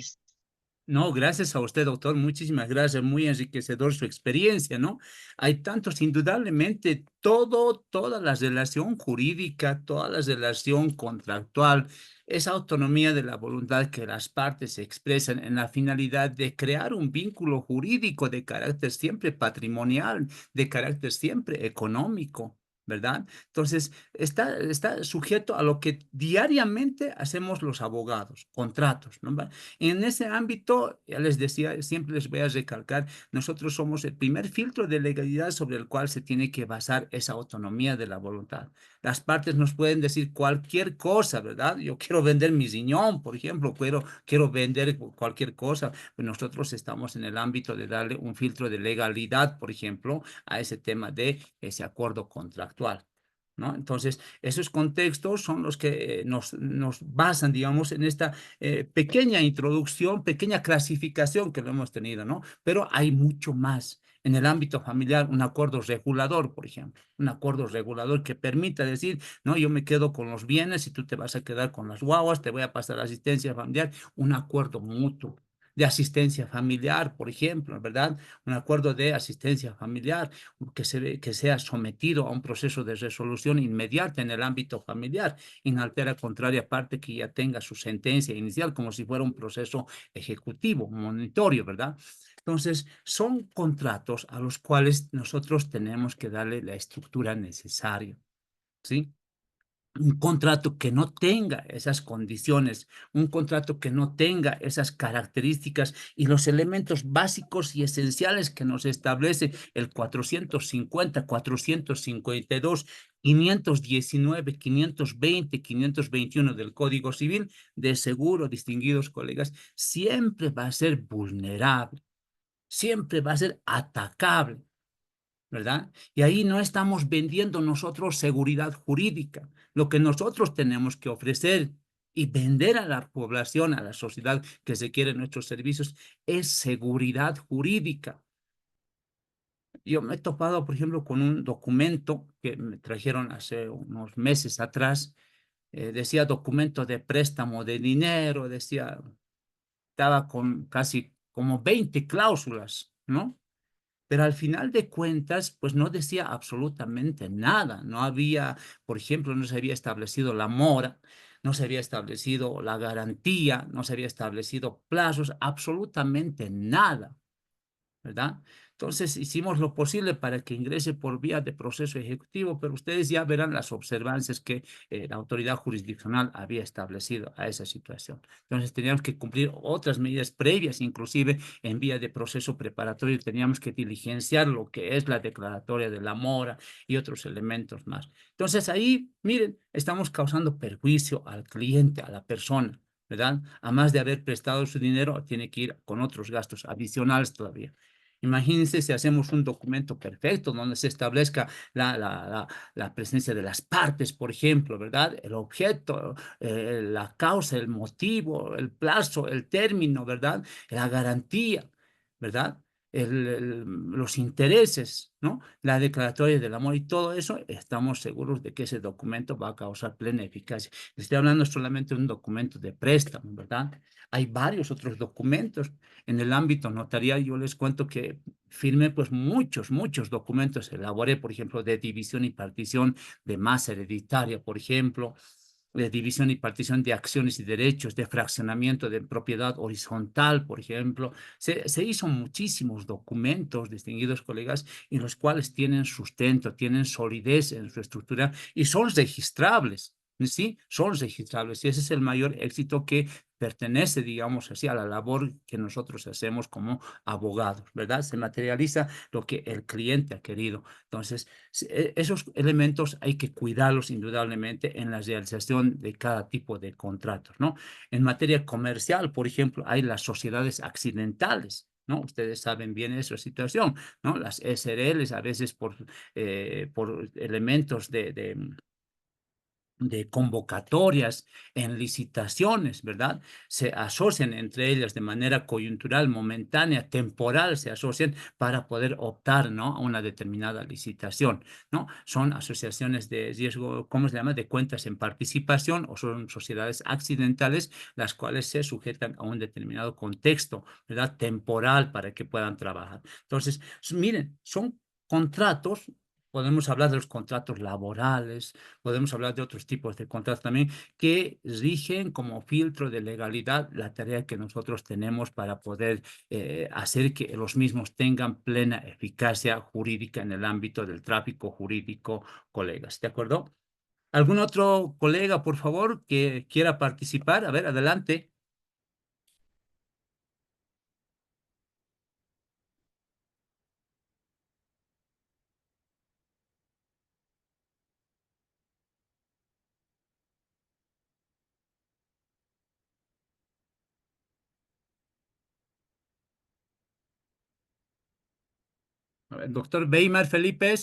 No, gracias a usted, doctor. Muchísimas gracias. Muy enriquecedor su experiencia, ¿no? Hay tantos, indudablemente, toda la relación jurídica, toda la relación contractual, esa autonomía de la voluntad que las partes expresan en la finalidad de crear un vínculo jurídico de carácter siempre patrimonial, de carácter siempre económico. ¿Verdad? Entonces, está sujeto a lo que diariamente hacemos los abogados, contratos, ¿no? En ese ámbito, ya les decía, siempre les voy a recalcar, nosotros somos el primer filtro de legalidad sobre el cual se tiene que basar esa autonomía de la voluntad. Las partes nos pueden decir cualquier cosa, ¿verdad? Yo quiero vender mi riñón, por ejemplo, quiero vender cualquier cosa. Pues nosotros estamos en el ámbito de darle un filtro de legalidad, por ejemplo, a ese tema de ese acuerdo contractual, ¿no? Entonces, esos contextos son los que nos basan, digamos, en esta pequeña introducción, pequeña clasificación que lo hemos tenido, ¿no? Pero hay mucho más. En el ámbito familiar, un acuerdo regulador, por ejemplo, un acuerdo regulador que permita decir, no, yo me quedo con los bienes y tú te vas a quedar con las guaguas, te voy a pasar asistencia familiar, un acuerdo mutuo de asistencia familiar, por ejemplo, ¿verdad? Un acuerdo de asistencia familiar que sea sometido a un proceso de resolución inmediata en el ámbito familiar, inaltera contraria parte que ya tenga su sentencia inicial, como si fuera un proceso ejecutivo, monitorio, ¿verdad? Entonces, son contratos a los cuales nosotros tenemos que darle la estructura necesaria, ¿sí? Un contrato que no tenga esas condiciones, un contrato que no tenga esas características y los elementos básicos y esenciales que nos establece el 450, 452, 519, 520, 521 del Código Civil, de seguro, distinguidos colegas, siempre va a ser vulnerable, siempre va a ser atacable, ¿verdad? Y ahí no estamos vendiendo nosotros seguridad jurídica. Lo que nosotros tenemos que ofrecer y vender a la población, a la sociedad que se quiere nuestros servicios, es seguridad jurídica. Yo me he topado, por ejemplo, con un documento que me trajeron hace unos meses atrás. Decía documento de préstamo de dinero, decía, estaba con casi como 20 cláusulas, ¿no? Pero al final de cuentas, pues no decía absolutamente nada. No había, por ejemplo, no se había establecido la mora, no se había establecido la garantía, no se había establecido plazos, absolutamente nada, ¿verdad? Entonces hicimos lo posible para que ingrese por vía de proceso ejecutivo, pero ustedes ya verán las observancias que la autoridad jurisdiccional había establecido a esa situación. Entonces teníamos que cumplir otras medidas previas, inclusive en vía de proceso preparatorio, teníamos que diligenciar lo que es la declaratoria de la mora y otros elementos más. Entonces ahí, miren, estamos causando perjuicio al cliente, a la persona, ¿verdad? A más de haber prestado su dinero, tiene que ir con otros gastos adicionales todavía. Imagínense si hacemos un documento perfecto donde se establezca la presencia de las partes, por ejemplo, ¿verdad? El objeto, la causa, el motivo, el plazo, el término, ¿verdad? La garantía, ¿verdad? los intereses, ¿no? La declaratoria del amor y todo eso, estamos seguros de que ese documento va a causar plena eficacia. Estoy hablando solamente de un documento de préstamo, ¿verdad? Hay varios otros documentos. En el ámbito notarial, yo les cuento que firmé pues muchos documentos. Elaboré, por ejemplo, de división y partición de masa hereditaria, por ejemplo, de división y partición de acciones y derechos, de fraccionamiento de propiedad horizontal, por ejemplo. Se hizo muchísimos documentos, distinguidos colegas, en los cuales tienen sustento, tienen solidez en su estructura y son registrables. Sí, son registrables y ese es el mayor éxito que pertenece, digamos así, a la labor que nosotros hacemos como abogados, ¿verdad? Se materializa lo que el cliente ha querido. Entonces, esos elementos hay que cuidarlos indudablemente en la realización de cada tipo de contratos, ¿no? En materia comercial, por ejemplo, hay las sociedades accidentales, ¿no? Ustedes saben bien esa situación, ¿no? Las SRLs a veces por elementos de convocatorias en licitaciones, ¿verdad? Se asocian entre ellas de manera coyuntural, momentánea, temporal, se asocian para poder optar, ¿no? A una determinada licitación, ¿no? Son asociaciones de riesgo, ¿cómo se llama? De cuentas en participación o son sociedades accidentales, las cuales se sujetan a un determinado contexto, ¿verdad? Temporal para que puedan trabajar. Entonces, miren, son contratos. Podemos hablar de los contratos laborales, podemos hablar de otros tipos de contratos también que rigen como filtro de legalidad la tarea que nosotros tenemos para poder hacer que los mismos tengan plena eficacia jurídica en el ámbito del tráfico jurídico, colegas. ¿De acuerdo? ¿Algún otro colega, por favor, que quiera participar? A ver, adelante. A ver, doctor Weimar Felipe.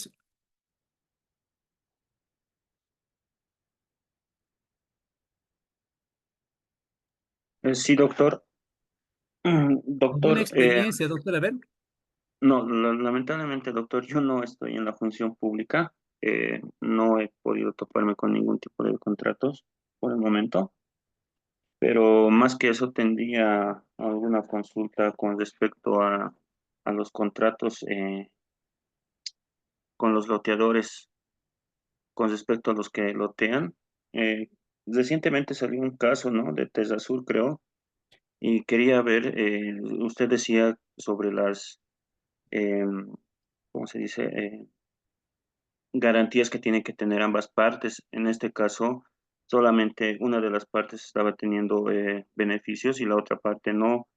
Sí, doctor. ¿Alguna Doctor, experiencia, doctor? A ver. no, lamentablemente, doctor, yo no estoy en la función pública. No he podido toparme con ningún tipo de contratos por el momento, pero más que eso tendría alguna consulta con respecto a los contratos con los loteadores, con respecto a los que lotean. Eh, Recientemente salió un caso, ¿no? De Sur, creo, y quería ver, usted decía sobre las, ¿cómo se dice? Garantías que tienen que tener ambas partes. En este caso, solamente una de las partes estaba teniendo beneficios y la otra parte no.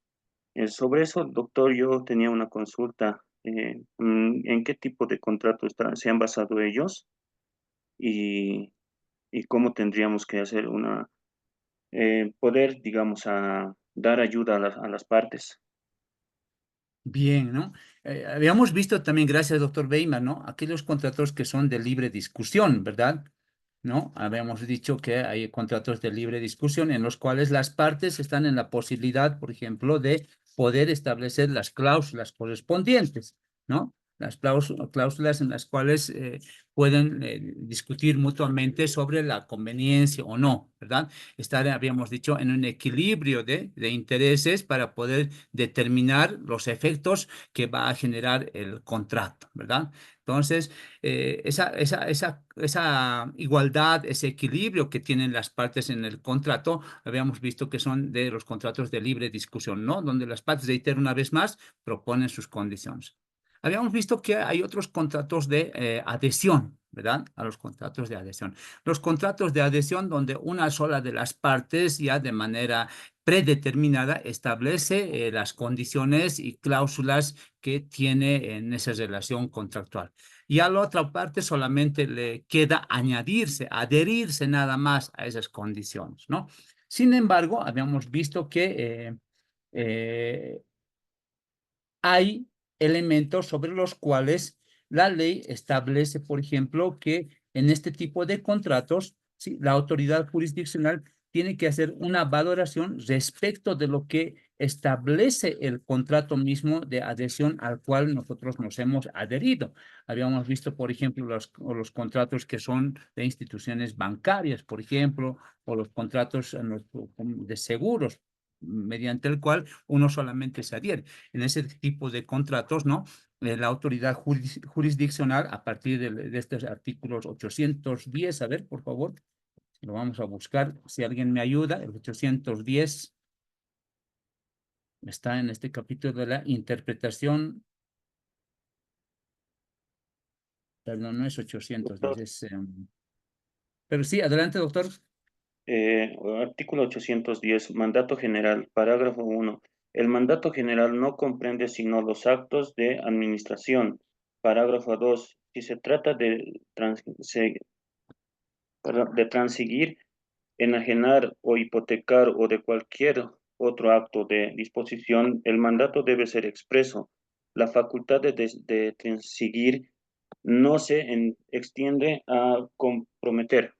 Sobre eso, doctor, yo tenía una consulta. ¿En qué tipo de contrato se han basado ellos? Y, y cómo tendríamos que hacer poder, digamos, dar ayuda a las partes. Bien, ¿no? Habíamos visto también, gracias, doctor Weimar, ¿no? Aquellos contratos que son de libre discusión, ¿verdad? ¿No? Habíamos dicho que hay contratos de libre discusión en los cuales las partes están en la posibilidad, por ejemplo, de poder establecer las cláusulas correspondientes, ¿no? Las cláusulas en las cuales pueden discutir mutuamente sobre la conveniencia o no, ¿verdad? Estar, habíamos dicho, en un equilibrio de intereses para poder determinar los efectos que va a generar el contrato, ¿verdad? Entonces, esa igualdad, ese equilibrio que tienen las partes en el contrato, habíamos visto que son de los contratos de libre discusión, ¿no? Donde las partes, reitero una vez más, proponen sus condiciones. Habíamos visto que hay otros contratos de adhesión, ¿verdad? A los contratos de adhesión. Los contratos de adhesión donde una sola de las partes ya de manera predeterminada establece las condiciones y cláusulas que tiene en esa relación contractual. Y a la otra parte solamente le queda añadirse, adherirse nada más a esas condiciones, ¿no? Sin embargo, habíamos visto que eh, hay elementos sobre los cuales la ley establece, por ejemplo, que en este tipo de contratos, ¿sí?, la autoridad jurisdiccional tiene que hacer una valoración respecto de lo que establece el contrato mismo de adhesión al cual nosotros nos hemos adherido. Habíamos visto, por ejemplo, los contratos que son de instituciones bancarias, por ejemplo, o los contratos de seguros, mediante el cual uno solamente se adhiere. En ese tipo de contratos, ¿no? La autoridad jurisdiccional, a partir de estos artículos 810, a ver, por favor, lo vamos a buscar, si alguien me ayuda, el 810 está en este capítulo de la interpretación, perdón, no es 810, Doctor, es... pero sí, adelante, doctor. Artículo 810, mandato general, parágrafo 1. El mandato general no comprende sino los actos de administración. Parágrafo 2. Si se trata de transigir, enajenar o hipotecar o de cualquier otro acto de disposición, el mandato debe ser expreso. La facultad de transigir no se extiende a comprometer.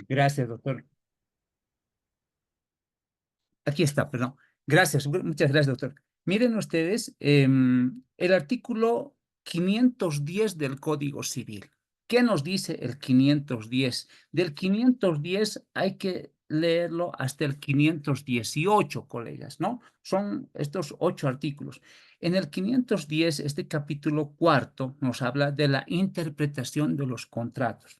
Gracias, doctor. Aquí está, perdón. Gracias, muchas gracias, doctor. Miren ustedes, el artículo 510 del Código Civil. ¿Qué nos dice el 510? Del 510 hay que leerlo hasta el 518, colegas, ¿no? Son estos 8 artículos. En el 510, este capítulo cuarto nos habla de la interpretación de los contratos.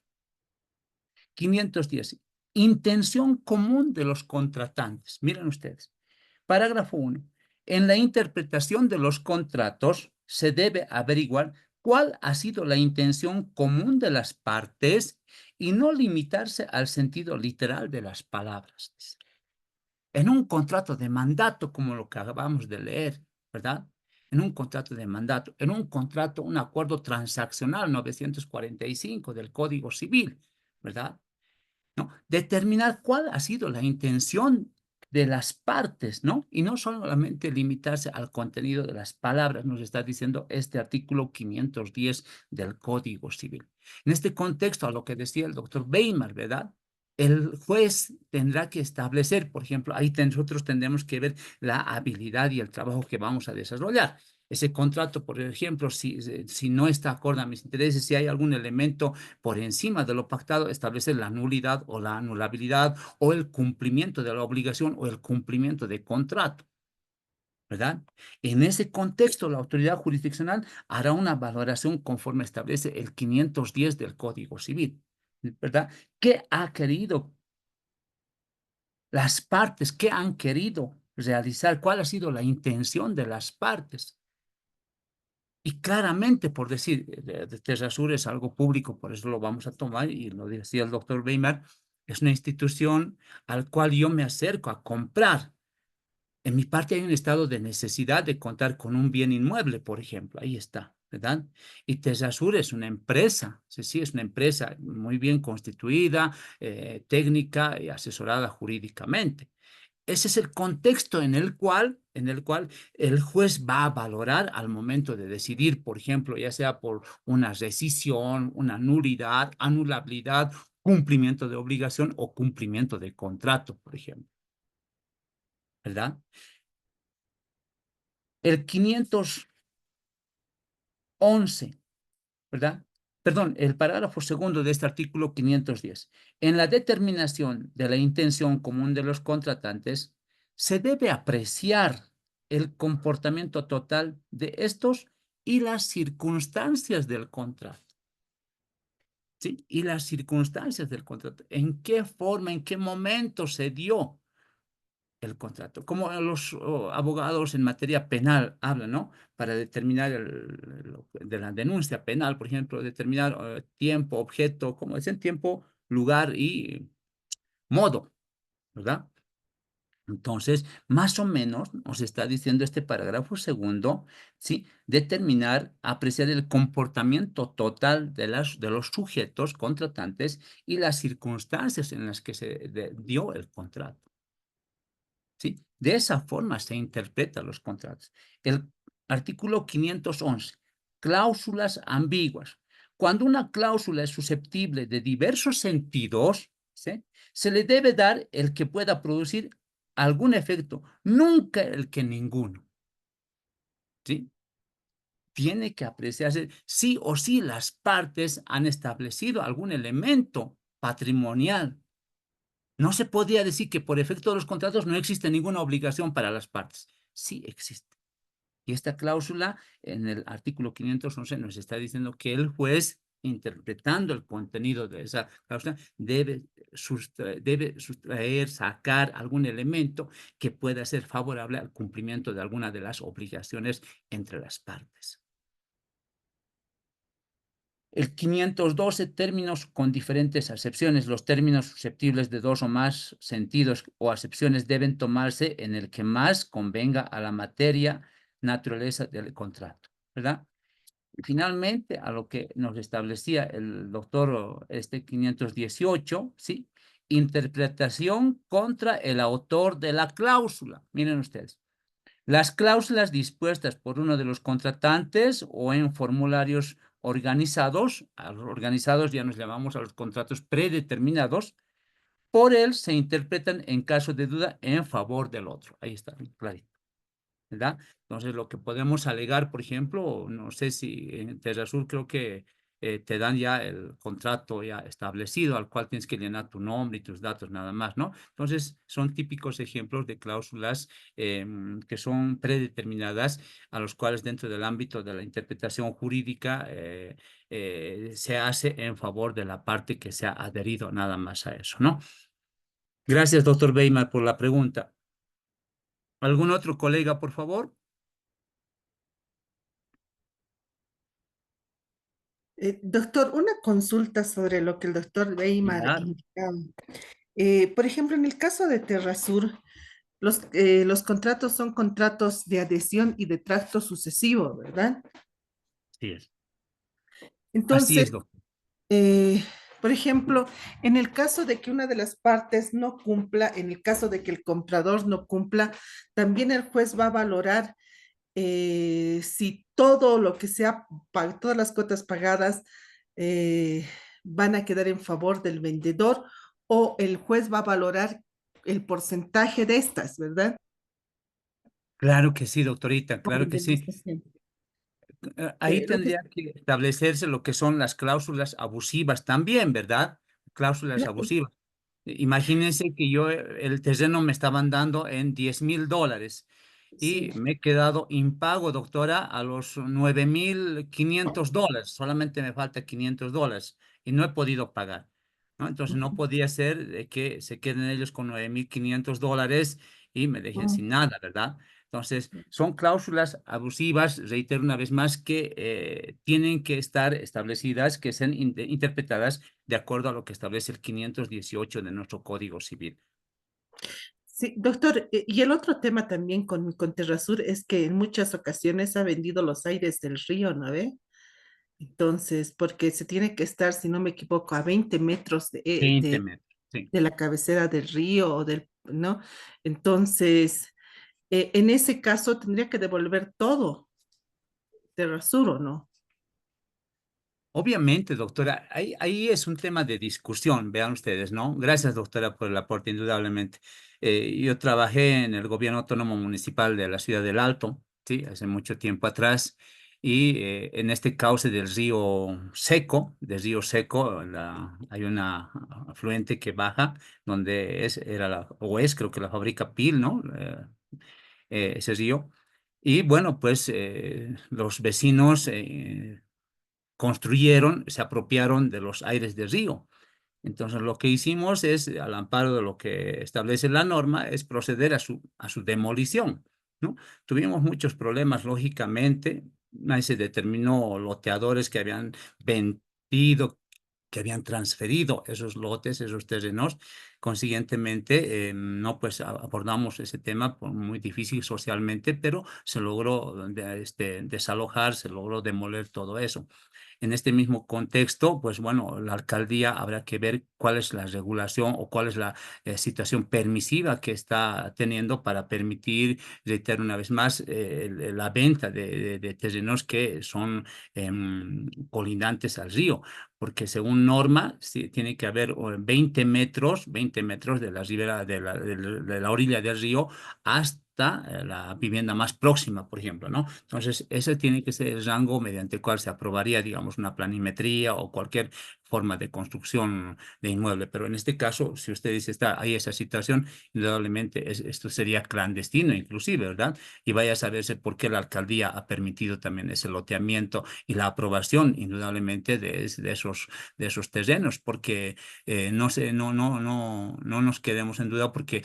510. Intención común de los contratantes. Miren ustedes. Parágrafo 1. En la interpretación de los contratos se debe averiguar cuál ha sido la intención común de las partes y no limitarse al sentido literal de las palabras. En un contrato de mandato, como lo que acabamos de leer, ¿verdad? En un contrato de mandato, en un contrato, un acuerdo transaccional 945 del Código Civil, ¿verdad? ¿No? Determinar cuál ha sido la intención de las partes, ¿no? Y no solamente limitarse al contenido de las palabras, nos está diciendo este artículo 510 del Código Civil. En este contexto, a lo que decía el doctor Weimar, ¿verdad? El juez tendrá que establecer, por ejemplo, ahí nosotros tendremos que ver la habilidad y el trabajo que vamos a desarrollar. Ese contrato, por ejemplo, si no está acorde a mis intereses, si hay algún elemento por encima de lo pactado, establecer la nulidad o la anulabilidad o el cumplimiento de la obligación o el cumplimiento de contrato, ¿verdad? En ese contexto, la autoridad jurisdiccional hará una valoración conforme establece el 510 del Código Civil, ¿verdad? ¿Qué ha querido las partes? ¿Qué han querido realizar? ¿Cuál ha sido la intención de las partes? Y claramente, por decir, Terrasur es algo público, por eso lo vamos a tomar, y lo decía el doctor Weimar, es una institución al cual yo me acerco a comprar. En mi parte hay un estado de necesidad de contar con un bien inmueble, por ejemplo, ahí está, ¿verdad? Y Terrasur es una empresa, sí, es una empresa muy bien constituida, técnica y asesorada jurídicamente. Ese es el contexto en el cual el juez va a valorar al momento de decidir, por ejemplo, ya sea por una rescisión, una nulidad, anulabilidad, cumplimiento de obligación o cumplimiento de contrato, por ejemplo. ¿Verdad? El 511, ¿verdad? Perdón, el parágrafo segundo de este artículo 510. En la determinación de la intención común de los contratantes, se debe apreciar el comportamiento total de estos y las circunstancias del contrato. ¿Sí? Y las circunstancias del contrato. ¿En qué forma, en qué momento se dio el contrato? Como los abogados en materia penal hablan, ¿no? Para determinar de la denuncia penal, por ejemplo, determinar tiempo, objeto, como dicen, tiempo, lugar y modo, ¿verdad? Entonces, más o menos nos está diciendo este parágrafo segundo, ¿sí? Determinar, apreciar el comportamiento total de los sujetos contratantes y las circunstancias en las que se dio el contrato. ¿Sí? De esa forma se interpretan los contratos. El artículo 511, cláusulas ambiguas. cuando una cláusula es susceptible de diversos sentidos, ¿sí?, se le debe dar el que pueda producir algún efecto, nunca el que ninguno. ¿Sí? Tiene que apreciarse sí o sí las partes han establecido algún elemento patrimonial. No se podría decir que por efecto de los contratos no existe ninguna obligación para las partes. Sí existe. Y esta cláusula en el artículo 511 nos está diciendo que el juez, interpretando el contenido de esa cláusula, debe sustraer, sacar algún elemento que pueda ser favorable al cumplimiento de alguna de las obligaciones entre las partes. El 512, términos con diferentes acepciones. Los términos susceptibles de dos o más sentidos o acepciones deben tomarse en el que más convenga a la materia, naturaleza del contrato, ¿verdad? Finalmente, a lo que nos establecía el doctor 518, ¿sí? Interpretación contra el autor de la cláusula. Miren ustedes. Las cláusulas dispuestas por uno de los contratantes o en formularios organizados, a los organizados ya nos llamamos a los contratos predeterminados, por él se interpretan en caso de duda en favor del otro. Ahí está, clarito, ¿verdad? Entonces, lo que podemos alegar, por ejemplo, no sé si en Terrasur creo que te dan ya el contrato ya establecido al cual tienes que llenar tu nombre y tus datos nada más, ¿no? Entonces, son típicos ejemplos de cláusulas que son predeterminadas, a los cuales dentro del ámbito de la interpretación jurídica se hace en favor de la parte que se ha adherido nada más a eso, ¿no? Gracias, doctor Weimar, por la pregunta. ¿Algún otro colega, por favor? Doctor, una consulta sobre lo que el doctor Weimar Claro. indicaba. Por ejemplo, en el caso de Terrasur, los contratos son contratos de adhesión y de tracto sucesivo, ¿verdad? Así es. Así Entonces, es, doctor. eh, por ejemplo, en el caso de que una de las partes no cumpla, en el caso de que el comprador no cumpla, también el juez va a valorar si todo lo que sea, todas las cuotas pagadas van a quedar en favor del vendedor o el juez va a valorar el porcentaje de estas, ¿verdad? Claro que sí, doctorita, Por claro que sí. indemnización. Ahí Lo que, tendría que establecerse lo que son las cláusulas abusivas también, ¿verdad? Cláusulas la- abusivas. Imagínense que yo el terreno me estaban dando en $10,000 sí. y me he quedado impago, doctora, a los $9,500. Solamente me falta $500 y no he podido pagar, ¿no? Entonces no podía ser de que se queden ellos con $9,500 y me dejen sin nada, ¿verdad? Entonces, son cláusulas abusivas, reitero una vez más, que tienen que estar establecidas, que sean interpretadas de acuerdo a lo que establece el 518 de nuestro Código Civil. Sí, doctor, y el otro tema también con Terrasur es que en muchas ocasiones ha vendido los aires del río, ¿no ve? Entonces, porque se tiene que estar, si no me equivoco, a 20 metros 20 metros, sí. de la cabecera del río o del, ¿no? Entonces, en ese caso tendría que devolver todo Terrasur, ¿o no? Obviamente, doctora, ahí es un tema de discusión, vean ustedes, ¿no? Gracias, doctora, por el aporte, indudablemente. Yo trabajé en el gobierno autónomo municipal de la ciudad del Alto, ¿sí? Hace mucho tiempo atrás, y en este cauce del río Seco, hay una afluente que baja, donde creo que la fábrica Pil, ¿no? Ese río. Y bueno, pues los vecinos construyeron, se apropiaron de los aires del río. Entonces, lo que hicimos es, al amparo de lo que establece la norma, es proceder a su demolición, ¿no? Tuvimos muchos problemas, lógicamente. Ahí se determinó loteadores que habían vendido que habían transferido esos lotes, esos terrenos. Consiguientemente, no, pues abordamos ese tema muy difícil socialmente, pero se logró desalojar, se logró demoler todo eso. En este mismo contexto, pues bueno, la alcaldía habrá que ver cuál es la regulación o cuál es la situación permisiva que está teniendo para permitir, reitero una vez más, la venta de terrenos que son colindantes al río, porque según norma sí, tiene que haber 20 metros de la ribera, de la orilla del río hasta la vivienda más próxima, por ejemplo, ¿no? Entonces, ese tiene que ser el rango mediante el cual se aprobaría, digamos, una planimetría o cualquier forma de construcción de inmueble. Pero en este caso, si usted dice está ahí esa situación, indudablemente esto sería clandestino inclusive, ¿verdad? Y vaya a saberse por qué la alcaldía ha permitido también ese loteamiento y la aprobación, indudablemente, de esos terrenos, porque no nos quedemos en duda, porque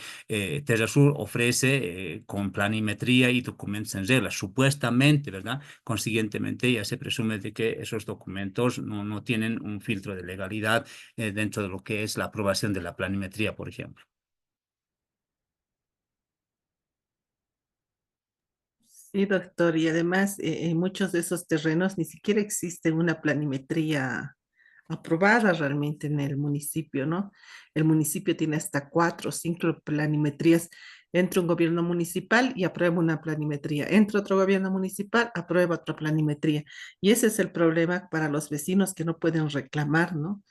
Terrasur ofrece con planimetría y documentos en regla, supuestamente, ¿verdad? Consiguientemente, ya se presume de que esos documentos no tienen un filtro de legalidad dentro de lo que es la aprobación de la planimetría, por ejemplo. Sí, doctor, y además en muchos de esos terrenos ni siquiera existe una planimetría aprobada realmente en el municipio, ¿no? El municipio tiene hasta 4 o 5 planimetrías. Entra un gobierno municipal y aprueba una planimetría. Entra otro gobierno municipal, aprueba otra planimetría. Y ese es el problema para los vecinos que no pueden reclamar, ¿no?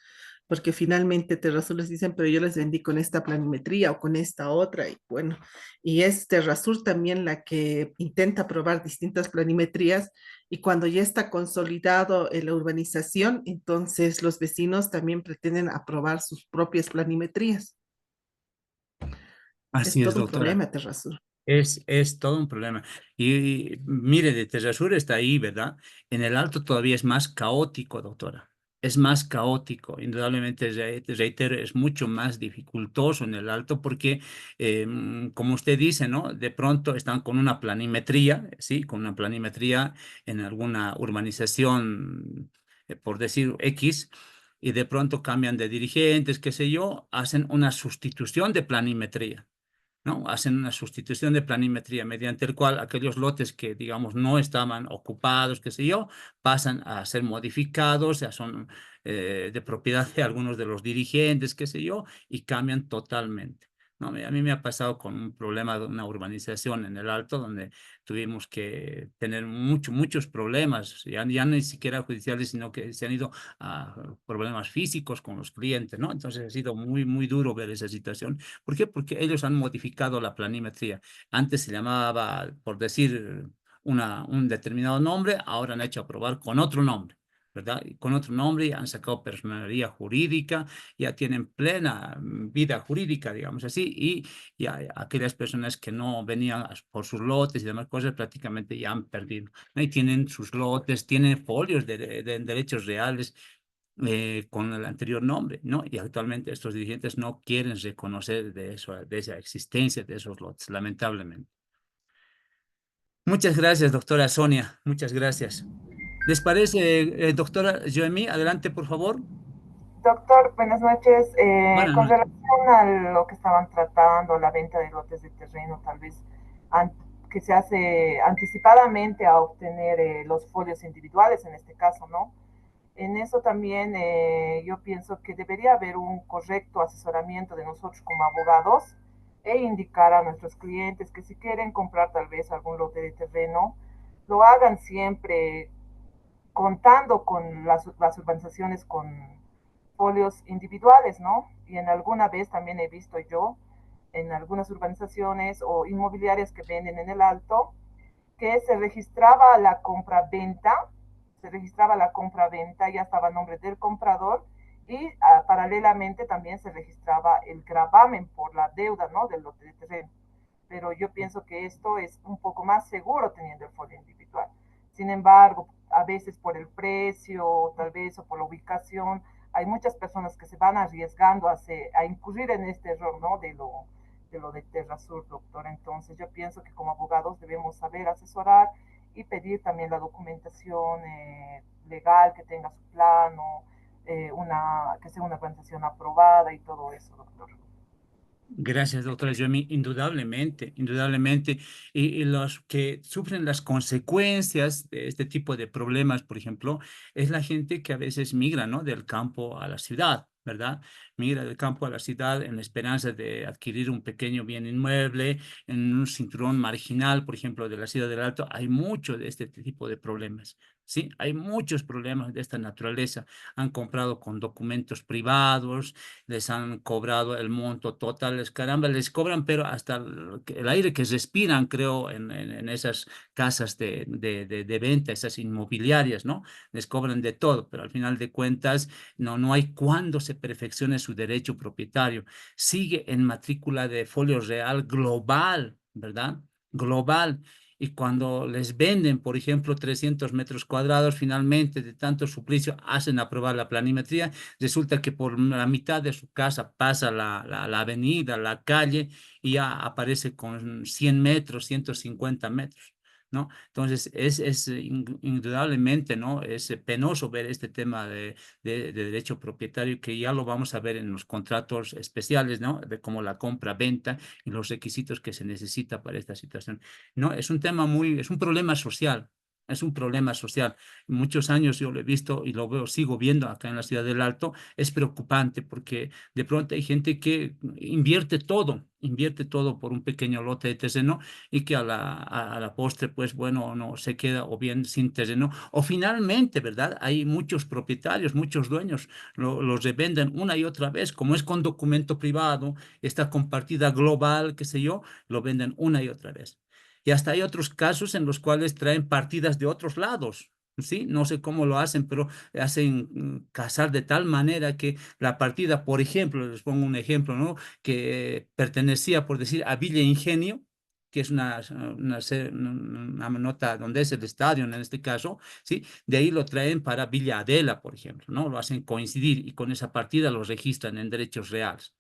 Porque finalmente Terrasur les dicen, pero yo les vendí con esta planimetría o con esta otra, y bueno, y es Terrasur también la que intenta probar distintas planimetrías, y cuando ya está consolidado en la urbanización, entonces los vecinos también pretenden aprobar sus propias planimetrías. Es Así es, todo un doctora. problema, Terrasur. Es todo un problema. Y mire, de Terrasur está ahí, ¿verdad? En el Alto todavía es más caótico, doctora. Es más caótico. Indudablemente, reitero, es mucho más dificultoso en el Alto porque, como usted dice, ¿no? De pronto están con una planimetría, ¿sí? Con una planimetría en alguna urbanización, por decir X, y de pronto cambian de dirigentes, qué sé yo, hacen una sustitución de planimetría, ¿no? Hacen una sustitución de planimetría mediante el cual aquellos lotes que, digamos, no estaban ocupados, qué sé yo, pasan a ser modificados, ya son de propiedad de algunos de los dirigentes, qué sé yo, y cambian totalmente. No, a mí me ha pasado con un problema de una urbanización en el Alto, donde tuvimos que tener muchos problemas, ya ni siquiera judiciales, sino que se han ido a problemas físicos con los clientes, ¿no? Entonces ha sido muy duro ver esa situación. ¿Por qué? Porque ellos han modificado la planimetría. Antes se llamaba, por decir, un determinado nombre, ahora han hecho aprobar con otro nombre, ¿verdad? Y con otro nombre han sacado personalidad jurídica, ya tienen plena vida jurídica, digamos así, y ya aquellas personas que no venían por sus lotes y demás cosas prácticamente ya han perdido, ¿no? Y tienen sus lotes, tienen folios de derechos reales con el anterior nombre, ¿no? Y actualmente estos dirigentes no quieren reconocer de eso, de esa existencia de esos lotes, lamentablemente. Muchas gracias, doctora Sonia, muchas gracias. ¿Les parece, doctora Joemi? Adelante, por favor. Doctor, buenas noches. Buenas Con noches. relación a lo que estaban tratando, la venta de lotes de terreno, tal vez que se hace anticipadamente a obtener los folios individuales, en este caso, ¿no? En eso también yo pienso que debería haber un correcto asesoramiento de nosotros como abogados e indicar a nuestros clientes que si quieren comprar tal vez algún lote de terreno, lo hagan siempre contando con las urbanizaciones con folios individuales, ¿no? Y en alguna vez también he visto yo en algunas urbanizaciones o inmobiliarias que venden en el Alto que se registraba la compra-venta, ya estaba a nombre del comprador y paralelamente también se registraba el gravamen por la deuda, ¿no? Del lote de terreno. Pero yo pienso que esto es un poco más seguro teniendo el folio individual. Sin embargo, a veces por el precio, tal vez, o por la ubicación, hay muchas personas que se van arriesgando a incurrir en este error, ¿no? De lo de Terrasur, doctor. Entonces, yo pienso que como abogados debemos saber asesorar y pedir también la documentación legal que tenga su plano, que sea una organización aprobada y todo eso, doctor. Gracias, doctora Yomi. Indudablemente, indudablemente. Y los que sufren las consecuencias de este tipo de problemas, por ejemplo, es la gente que a veces migra, ¿no? Del campo a la ciudad, ¿verdad? Migra del campo a la ciudad en la esperanza de adquirir un pequeño bien inmueble en un cinturón marginal, por ejemplo, de la ciudad del Alto. Hay mucho de este tipo de problemas. Sí, hay muchos problemas de esta naturaleza. Han comprado con documentos privados, les han cobrado el monto total, caramba, les cobran, pero hasta el aire que respiran, creo, en esas casas de venta, esas inmobiliarias, ¿no? Les cobran de todo, pero al final de cuentas no hay cuándo se perfeccione su derecho propietario. Sigue en matrícula de folio real global, ¿verdad? Global. Y cuando les venden, por ejemplo, 300 metros cuadrados, finalmente de tanto suplicio hacen aprobar la planimetría. Resulta que por la mitad de su casa pasa la avenida, la calle, y ya aparece con 100 metros, 150 metros, ¿no? Entonces, indudablemente, ¿no? Es penoso ver este tema de derecho propietario, que ya lo vamos a ver en los contratos especiales, ¿no? De como la compra-venta y los requisitos que se necesita para esta situación. No, es un tema es un problema social. Es un problema social. Muchos años yo lo he visto y lo veo, sigo viendo acá en la ciudad del Alto. Es preocupante porque de pronto hay gente que invierte todo por un pequeño lote de terreno, y que a la postre, pues bueno, no se queda o bien sin terreno, o finalmente, ¿verdad? Hay muchos propietarios, muchos dueños, los revenden una y otra vez, como es con documento privado, esta compartida global, qué sé yo, lo venden una y otra vez. Y hasta hay otros casos en los cuales traen partidas de otros lados. Sí, no sé cómo lo hacen, pero hacen casar de tal manera que la partida, por ejemplo, les pongo un ejemplo, ¿no? Que pertenecía, por decir, a Villa Ingenio, que es una nota donde es el estadio en este caso, ¿sí? De ahí lo traen para Villa Adela, por ejemplo, ¿no? Lo hacen coincidir y con esa partida lo registran en derechos reales.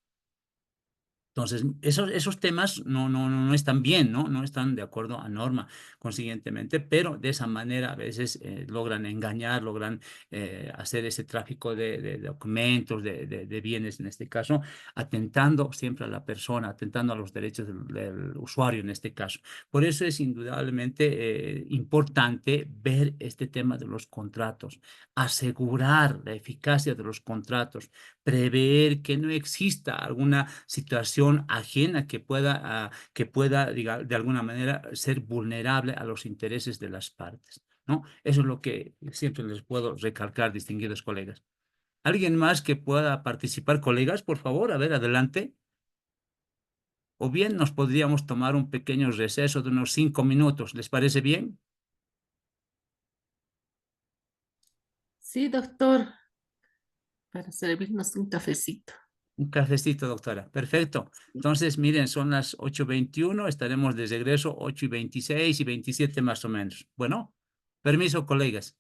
Entonces, esos temas no están bien, ¿no? No están de acuerdo a norma, consiguientemente, pero de esa manera a veces logran engañar, logran hacer ese tráfico de documentos, de bienes en este caso, atentando siempre a la persona, atentando a los derechos del usuario en este caso. Por eso es indudablemente importante ver este tema de los contratos, asegurar la eficacia de los contratos, prever que no exista alguna situación ajena que pueda, de alguna manera ser vulnerable a los intereses de las partes, ¿no? Eso es lo que siempre les puedo recalcar, distinguidos colegas. ¿Alguien más que pueda participar, colegas? Por favor, a ver, adelante. O bien nos podríamos tomar un pequeño receso de unos 5 minutos. ¿Les parece bien? Sí, doctor, para servirnos un cafecito. Un cafecito, doctora. Perfecto. Entonces, miren, son las 8:21, estaremos de regreso 8:26 y 27 más o menos. Bueno, permiso, colegas.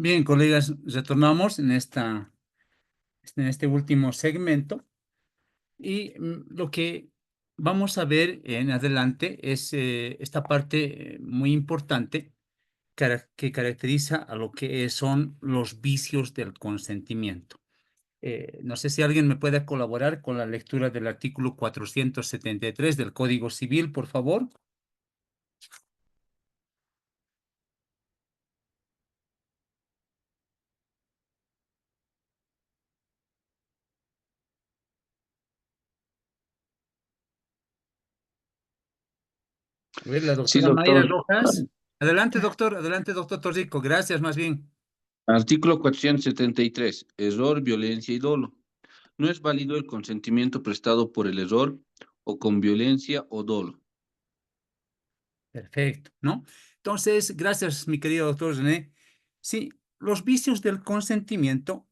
Bien, colegas, retornamos en este último segmento y lo que vamos a ver en adelante es esta parte muy importante que caracteriza a lo que son los vicios del consentimiento. No sé si alguien me puede colaborar con la lectura del artículo 473 del Código Civil, por favor. A ver, la Sí, doctora Mayra doctor. Rojas. Adelante, doctor Torrico. Gracias, más bien. Artículo 473. Error, violencia y dolo. No es válido el consentimiento prestado por el error o con violencia o dolo. Perfecto, ¿no? Entonces, gracias, mi querido doctor René. Sí, los vicios del consentimiento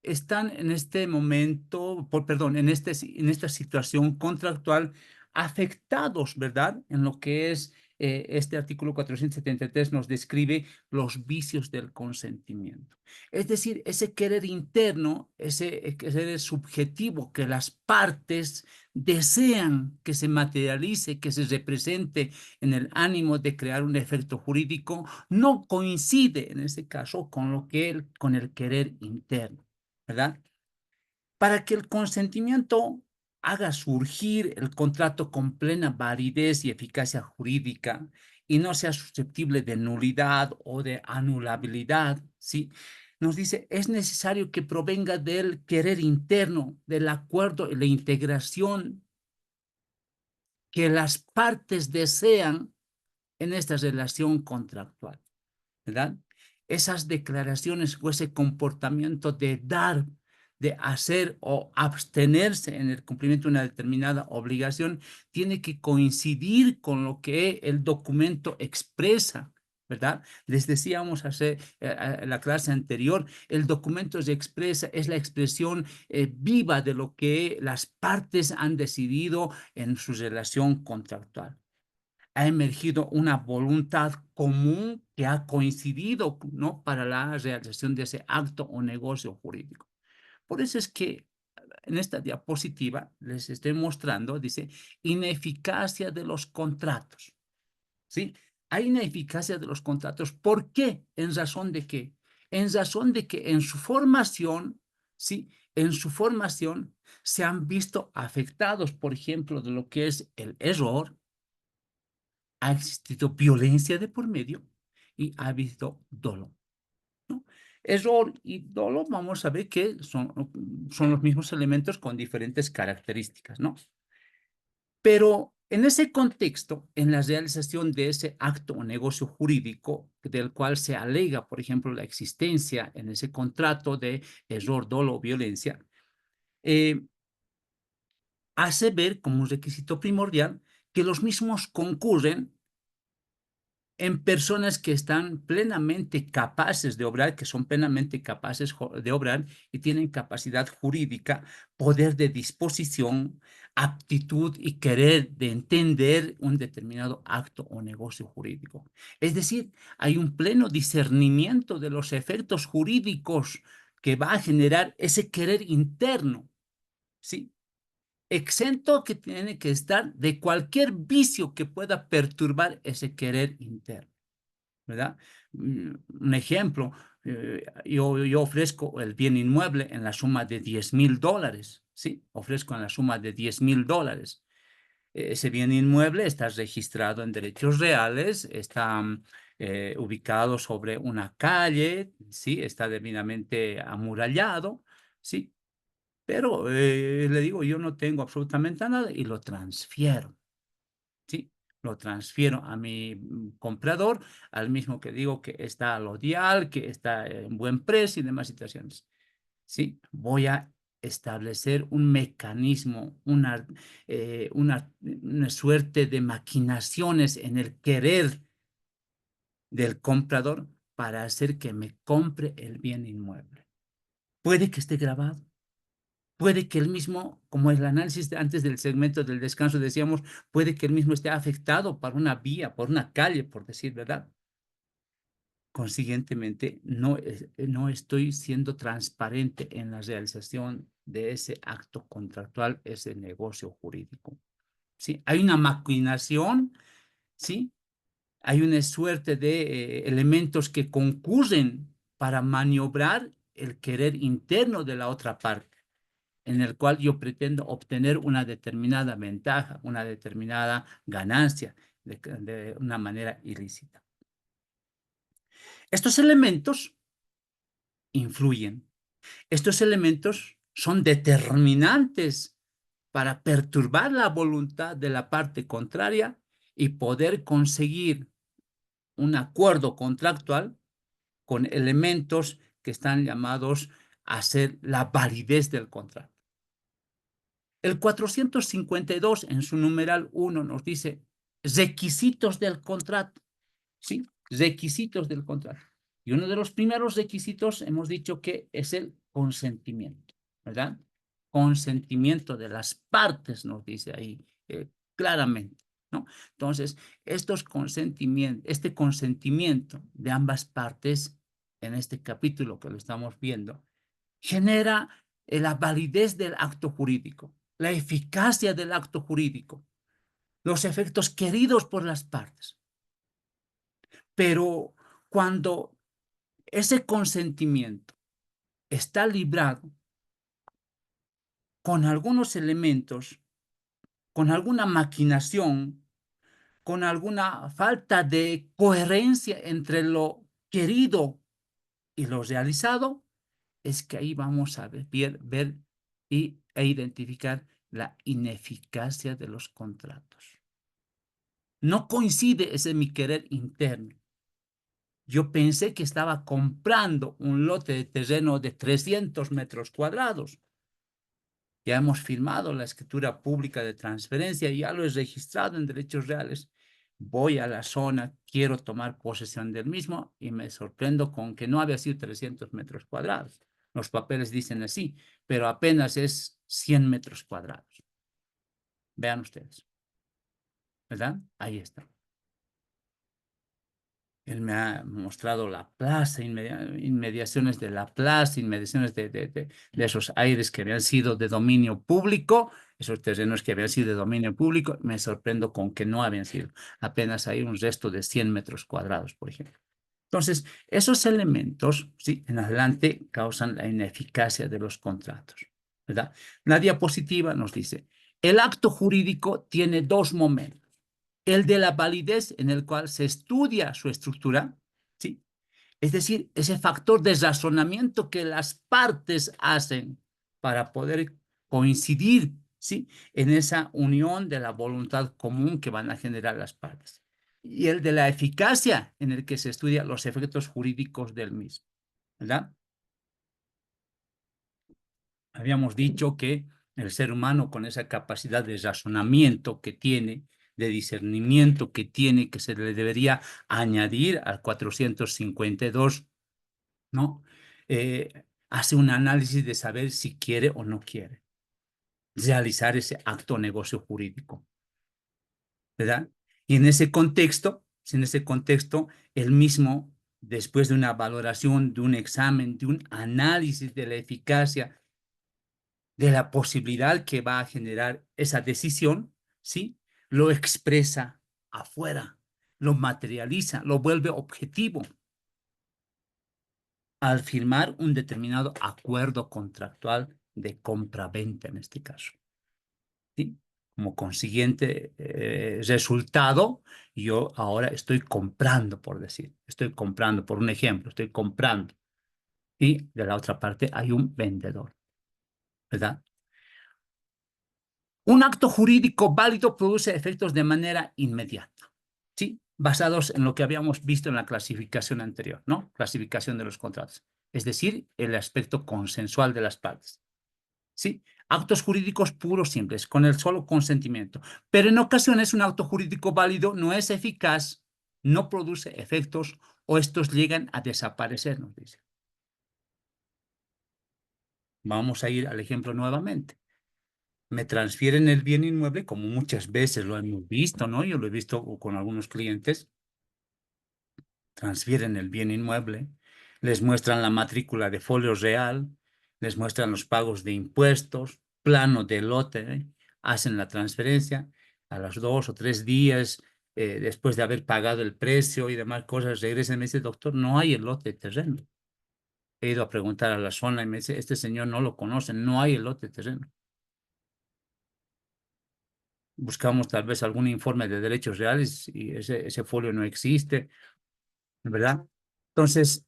están en este momento, perdón, en esta situación contractual afectados, ¿verdad? En lo que es este artículo 473 nos describe los vicios del consentimiento. Es decir, ese querer interno, ese querer subjetivo que las partes desean que se materialice, que se represente en el ánimo de crear un efecto jurídico, no coincide en este caso con con el querer interno. ¿Verdad? Para que el consentimiento haga surgir el contrato con plena validez y eficacia jurídica y no sea susceptible de nulidad o de anulabilidad, ¿sí? Nos dice, es necesario que provenga del querer interno, del acuerdo y la integración que las partes desean en esta relación contractual, ¿verdad? Esas declaraciones o ese comportamiento de dar, de hacer o abstenerse en el cumplimiento de una determinada obligación tiene que coincidir con lo que el documento expresa, ¿verdad? Les decíamos hace la clase anterior, el documento es la expresión viva de lo que las partes han decidido en su relación contractual. Ha emergido una voluntad común que ha coincidido, ¿no?, para la realización de ese acto o negocio jurídico. Por eso es que en esta diapositiva les estoy mostrando, dice, ineficacia de los contratos, ¿sí? Hay ineficacia de los contratos. ¿Por qué? ¿En razón de qué? En razón de que en su formación, ¿sí?, en su formación se han visto afectados, por ejemplo, de lo que es el error. Ha existido violencia de por medio y ha habido dolo, ¿no? Error y dolo, vamos a ver que son los mismos elementos con diferentes características, ¿no? Pero en ese contexto, en la realización de ese acto o negocio jurídico del cual se alega, por ejemplo, la existencia en ese contrato de error, dolo o violencia, hace ver como un requisito primordial que los mismos concurren en personas que están plenamente capaces de obrar, que son plenamente capaces de obrar y tienen capacidad jurídica, poder de disposición, aptitud y querer de entender un determinado acto o negocio jurídico. Es decir, hay un pleno discernimiento de los efectos jurídicos que va a generar ese querer interno, ¿sí?, exento que tiene que estar de cualquier vicio que pueda perturbar ese querer interno, ¿verdad? Un ejemplo, yo ofrezco el bien inmueble en la suma de $10,000, ¿sí? Ofrezco en la suma de $10,000. Ese bien inmueble está registrado en derechos reales, está ubicado sobre una calle, ¿sí? Está debidamente amurallado, ¿sí? Pero le digo, yo no tengo absolutamente nada y lo transfiero, ¿sí? Lo transfiero a mi comprador, al mismo que digo que está al odial, que está en buen precio y demás situaciones, ¿sí? Voy a establecer un mecanismo, una suerte de maquinaciones en el querer del comprador para hacer que me compre el bien inmueble. Puede que esté grabado. Puede que el mismo, como el análisis antes del segmento del descanso decíamos, puede que el mismo esté afectado por una vía, por una calle, por decir verdad. Consiguientemente, no estoy siendo transparente en la realización de ese acto contractual, ese negocio jurídico, ¿sí? Hay una maquinación, ¿sí? Hay una suerte de elementos que concurren para maniobrar el querer interno de la otra parte, en el cual yo pretendo obtener una determinada ventaja, una determinada ganancia de una manera ilícita. Estos elementos influyen. Estos elementos son determinantes para perturbar la voluntad de la parte contraria y poder conseguir un acuerdo contractual con elementos que están llamados a ser la validez del contrato. El 452 en su numeral 1 nos dice requisitos del contrato, ¿sí? Requisitos del contrato. Y uno de los primeros requisitos hemos dicho que es el consentimiento, ¿verdad? Consentimiento de las partes, nos dice ahí claramente, ¿no? Entonces, este consentimiento de ambas partes, en este capítulo que lo estamos viendo, genera la validez del acto jurídico, la eficacia del acto jurídico, los efectos queridos por las partes. Pero cuando ese consentimiento está librado con algunos elementos, con alguna maquinación, con alguna falta de coherencia entre lo querido y lo realizado, es que ahí vamos a ver e identificar la ineficacia de los contratos. No coincide ese mi querer interno. Yo pensé que estaba comprando un lote de terreno de 300 metros cuadrados. Ya hemos firmado la escritura pública de transferencia y ya lo he registrado en derechos reales. voy a la zona, quiero tomar posesión del mismo y me sorprendo con que no había sido 300 metros cuadrados. Los papeles dicen así, pero apenas es 100 metros cuadrados. Vean ustedes. ¿Verdad? Ahí está. Él me ha mostrado la plaza, inmediaciones de la plaza, inmediaciones de esos aires que habían sido de dominio público, esos terrenos que habían sido de dominio público. Me sorprendo con que no habían sido. Apenas hay un resto de 100 metros cuadrados, por ejemplo. Entonces, esos elementos, sí, en adelante causan la ineficacia de los contratos, ¿verdad? La diapositiva nos dice, el acto jurídico tiene dos momentos. El de la validez, en el cual se estudia su estructura, ¿sí? Es decir, ese factor de razonamiento que las partes hacen para poder coincidir, ¿sí? En esa unión de la voluntad común que van a generar las partes. Y el de la eficacia, en el que se estudia los efectos jurídicos del mismo, ¿verdad? Habíamos dicho que el ser humano, con esa capacidad de razonamiento que tiene, de discernimiento que tiene, que se le debería añadir al 452, ¿no? Hace un análisis de saber si quiere o no quiere realizar ese acto o negocio jurídico, ¿verdad? Y en ese contexto, él mismo, después de una valoración, de un examen, de un análisis de la eficacia, de la posibilidad que va a generar esa decisión, ¿sí? Lo expresa afuera, lo materializa, lo vuelve objetivo al firmar un determinado acuerdo contractual de compra-venta en este caso, ¿sí? Como consiguiente resultado, yo ahora estoy comprando, por decir, estoy comprando, por un ejemplo, estoy comprando. Y de la otra parte hay un vendedor, ¿verdad? Un acto jurídico válido produce efectos de manera inmediata, ¿sí? Basados en lo que habíamos visto en la clasificación anterior, ¿no? Clasificación de los contratos. Es decir, el aspecto consensual de las partes, ¿sí? Actos jurídicos puros, simples, con el solo consentimiento. Pero en ocasiones un acto jurídico válido no es eficaz, no produce efectos o estos llegan a desaparecer, nos dice. Vamos a ir al ejemplo nuevamente. Me transfieren el bien inmueble, como muchas veces lo hemos visto, ¿no? Yo lo he visto con algunos clientes. Transfieren el bien inmueble, les muestran la matrícula de folio real, les muestran los pagos de impuestos, plano de lote, hacen la transferencia. A los 2 o 3 días, después de haber pagado el precio y demás cosas, regresan y me dice, doctor, no hay el lote de terreno. He ido a preguntar a la zona y me dice, este señor no lo conoce, no hay el lote de terreno. Buscamos tal vez algún informe de derechos reales y ese folio no existe, ¿verdad? Entonces,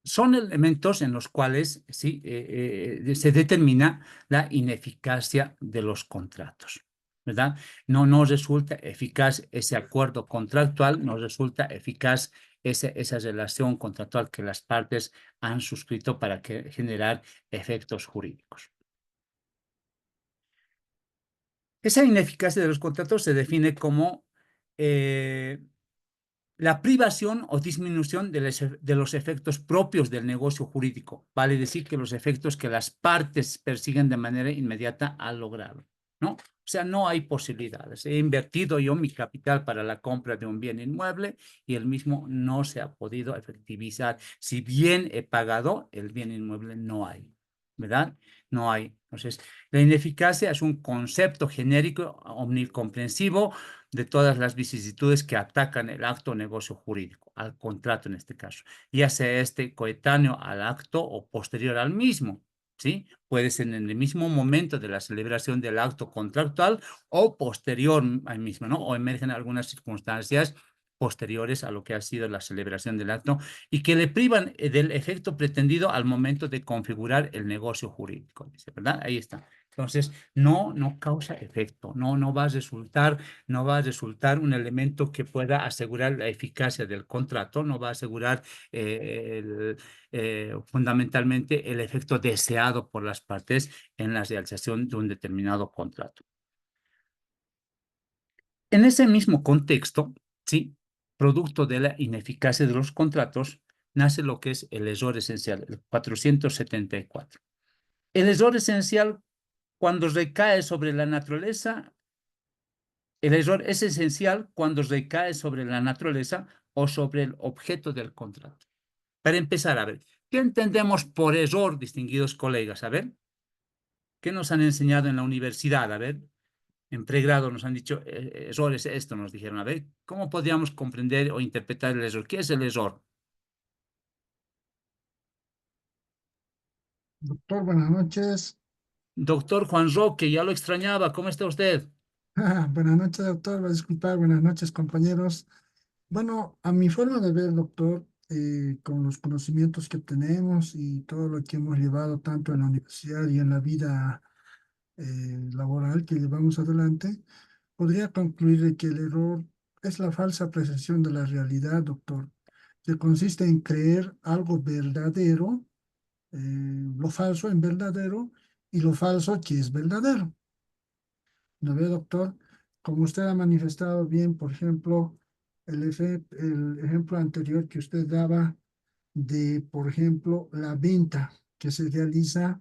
son elementos en los cuales ¿sí? Se determina la ineficacia de los contratos, ¿verdad? No resulta eficaz ese acuerdo contractual, no resulta eficaz esa relación contractual que las partes han suscrito para generar efectos jurídicos. Esa ineficacia de los contratos se define como la privación o disminución de los efectos propios del negocio jurídico. Vale decir que los efectos que las partes persiguen de manera inmediata al lograrlo, ¿no? O sea, no hay posibilidades. He invertido yo mi capital para la compra de un bien inmueble y el mismo no se ha podido efectivizar. Si bien he pagado, el bien inmueble no hay, ¿verdad? No hay. Entonces, la ineficacia es un concepto genérico, omnicomprensivo, de todas las vicisitudes que atacan el acto o negocio jurídico, al contrato en este caso, ya sea este coetáneo al acto o posterior al mismo, ¿sí? Puede ser en el mismo momento de la celebración del acto contractual o posterior al mismo, ¿no? O emergen algunas circunstancias posteriores a lo que ha sido la celebración del acto y que le privan del efecto pretendido al momento de configurar el negocio jurídico, dice, ¿verdad? Ahí está. Entonces, no causa efecto, no va a resultar un elemento que pueda asegurar la eficacia del contrato, no va a asegurar fundamentalmente el efecto deseado por las partes en la realización de un determinado contrato. En ese mismo contexto, sí, producto de la ineficacia de los contratos, nace lo que es el error esencial, el 474. El error esencial, cuando recae sobre la naturaleza, el error es esencial cuando recae sobre la naturaleza o sobre el objeto del contrato. Para empezar, a ver, ¿qué entendemos por error, distinguidos colegas? A ver, ¿qué nos han enseñado en la universidad? A ver, en pregrado nos han dicho, error es esto, nos dijeron. A ver, ¿cómo podríamos comprender o interpretar el error? ¿Qué es el error? Doctor, buenas noches. Doctor Juan Roque, ya lo extrañaba, ¿cómo está usted? Buenas noches, doctor. Va a disculpar. Buenas noches, compañeros. Bueno, a mi forma de ver, doctor, con los conocimientos que tenemos y todo lo que hemos llevado tanto en la universidad y en la vida laboral que llevamos adelante, podría concluir de que el error es la falsa apreciación de la realidad, doctor, que consiste en creer algo verdadero, lo falso en verdadero y lo falso que es verdadero. ¿No ve, doctor? Como usted ha manifestado bien, por ejemplo, el ejemplo anterior que usted daba de, por ejemplo, la venta que se realiza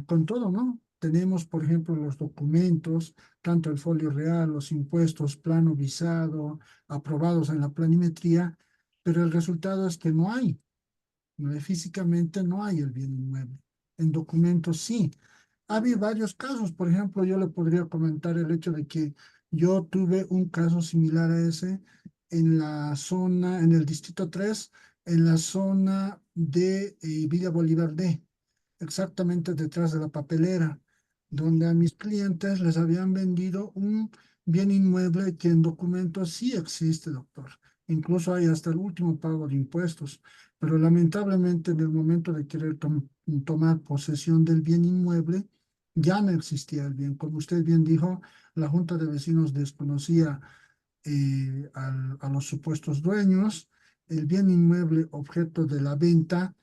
con todo, ¿no? Tenemos, por ejemplo, los documentos, tanto el folio real, los impuestos, plano visado, aprobados en la planimetría, pero el resultado es que no hay. Físicamente no hay el bien inmueble. En documentos sí. Ha habido varios casos. Por ejemplo, yo le podría comentar el hecho de que yo tuve un caso similar a ese en la zona, en el Distrito 3, en la zona de Villa Bolívar D, exactamente detrás de la papelera, donde a mis clientes les habían vendido un bien inmueble que en documentos sí existe, doctor. Incluso hay hasta el último pago de impuestos, pero lamentablemente en el momento de querer tomar posesión del bien inmueble, ya no existía el bien. Como usted bien dijo, la Junta de Vecinos desconocía a los supuestos dueños. El bien inmueble objeto de la venta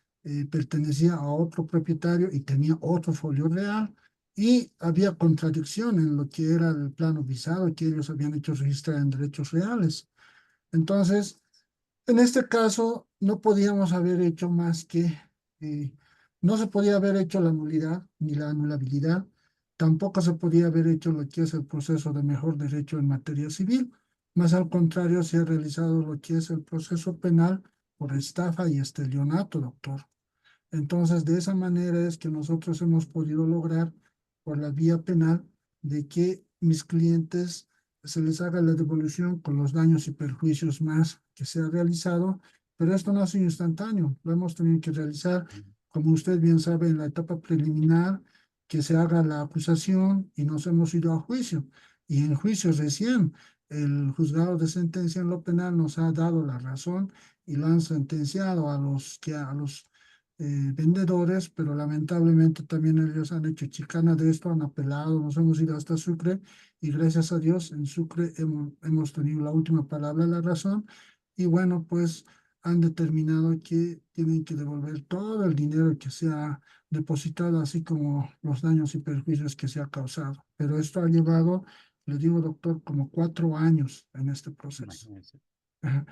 pertenecía a otro propietario y tenía otro folio real, y había contradicción en lo que era el plano visado que ellos habían hecho registrar en derechos reales. Entonces, en este caso, no podíamos haber hecho más que, eh, no se podía haber hecho la nulidad ni la anulabilidad, tampoco se podía haber hecho lo que es el proceso de mejor derecho en materia civil, más al contrario, se ha realizado lo que es el proceso penal por estafa y estelionato, doctor. Entonces, de esa manera es que nosotros hemos podido lograr por la vía penal de que mis clientes se les haga la devolución con los daños y perjuicios más que se ha realizado, pero esto no ha sido instantáneo, lo hemos tenido que realizar, como usted bien sabe, en la etapa preliminar, que se haga la acusación y nos hemos ido a juicio. Y en juicio recién, el juzgado de sentencia en lo penal nos ha dado la razón y lo han sentenciado a los vendedores, pero lamentablemente también ellos han hecho chicana de esto, han apelado, nos hemos ido hasta Sucre y gracias a Dios en Sucre hemos tenido la última palabra, la razón, y bueno, pues han determinado que tienen que devolver todo el dinero que se ha depositado, así como los daños y perjuicios que se ha causado. Pero esto ha llevado, le digo doctor, como 4 años en este proceso. Ajá.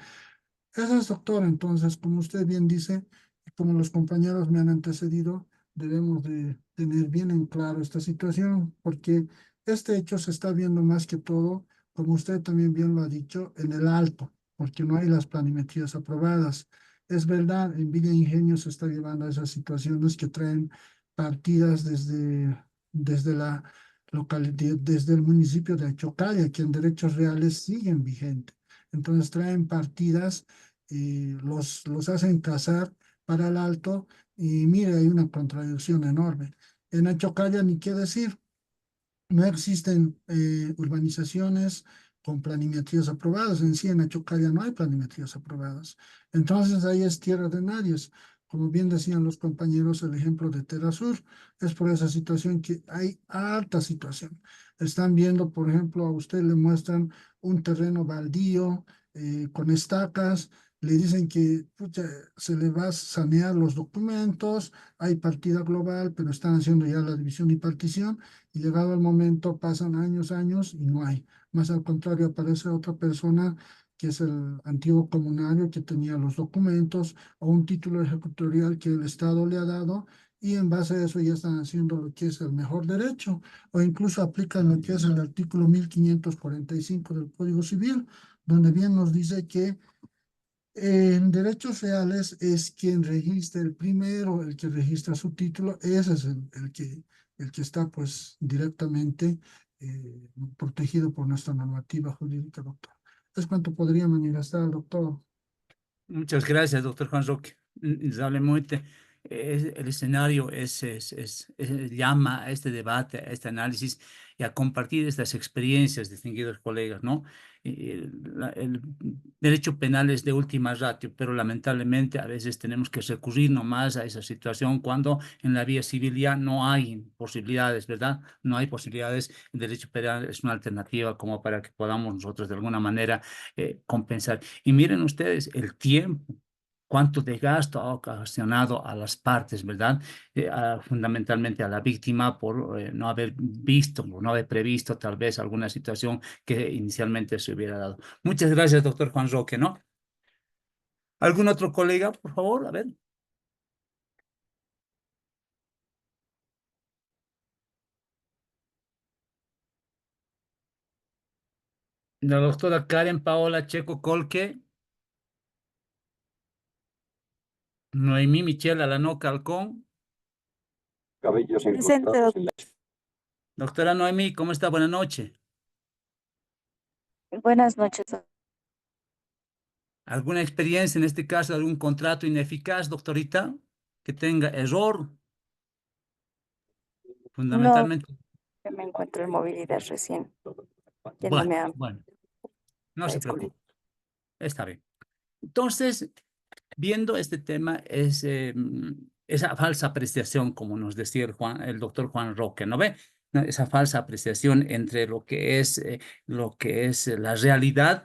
Eso es, doctor. Entonces, como usted bien dice, y como los compañeros me han antecedido, debemos de tener bien en claro esta situación, porque este hecho se está viendo más que todo, como usted también bien lo ha dicho, en el alto, porque no hay las planimetrías aprobadas. Es verdad, en Villa Ingenio se está llevando a esas situaciones que traen partidas desde la localidad, desde el municipio de Achocalla, que en derechos reales siguen vigentes. Entonces traen partidas y los hacen cazar para el alto y mire, hay una contradicción enorme. En Achocalla ni qué decir, no existen urbanizaciones con planimetrías aprobadas. En sí, en Achocalla no hay planimetrías aprobadas. Entonces ahí es tierra de nadies. Como bien decían los compañeros, el ejemplo de Terasur es por esa situación que hay alta situación. Están viendo, por ejemplo, a usted le muestran un terreno baldío con estacas, le dicen que pucha, se le va a sanear los documentos, hay partida global, pero están haciendo ya la división y partición y llegado el momento pasan años y no hay. más al contrario aparece otra persona que es el antiguo comunario que tenía los documentos o un título ejecutorial que el Estado le ha dado y en base a eso ya están haciendo lo que es el mejor derecho o incluso aplican lo que es el artículo 1545 del Código Civil, donde bien nos dice que en derechos reales es quien registra el primero, el que registra su título, ese es el que está pues directamente protegido por nuestra normativa jurídica, doctor. Es cuanto podría manifestar, doctor. Muchas gracias, doctor Juan Roque. Indudablemente, el escenario llama a este debate, a este análisis y a compartir estas experiencias, distinguidos colegas, ¿no? El derecho penal es de última ratio, pero lamentablemente a veces tenemos que recurrir nomás a esa situación cuando en la vía civil ya no hay posibilidades, ¿verdad? No hay posibilidades. El derecho penal es una alternativa como para que podamos nosotros de alguna manera compensar. Y miren ustedes el tiempo, cuánto desgasto ha ocasionado a las partes, ¿verdad? Fundamentalmente a la víctima por no haber visto o no haber previsto tal vez alguna situación que inicialmente se hubiera dado. Muchas gracias, doctor Juan Roque, ¿no? ¿Algún otro colega, por favor? A ver. La doctora Karen Paola Checo Colque. Noemí Michelle Alano Calcón. Cabellos Presente, encontrados en la... Doctora Noemí, ¿cómo está? Buenas noches. Buenas noches. ¿Alguna experiencia en este caso, algún contrato ineficaz, doctorita, que tenga error? No, Fundamentalmente. me encuentro en movilidad recién. Que no Bueno, me ha... bueno, no se Disculpe. preocupe. Está bien. Entonces, viendo este tema, esa falsa apreciación, como nos decía el doctor Juan Roque, ¿no ve? ¿No? Esa falsa apreciación entre lo que es la realidad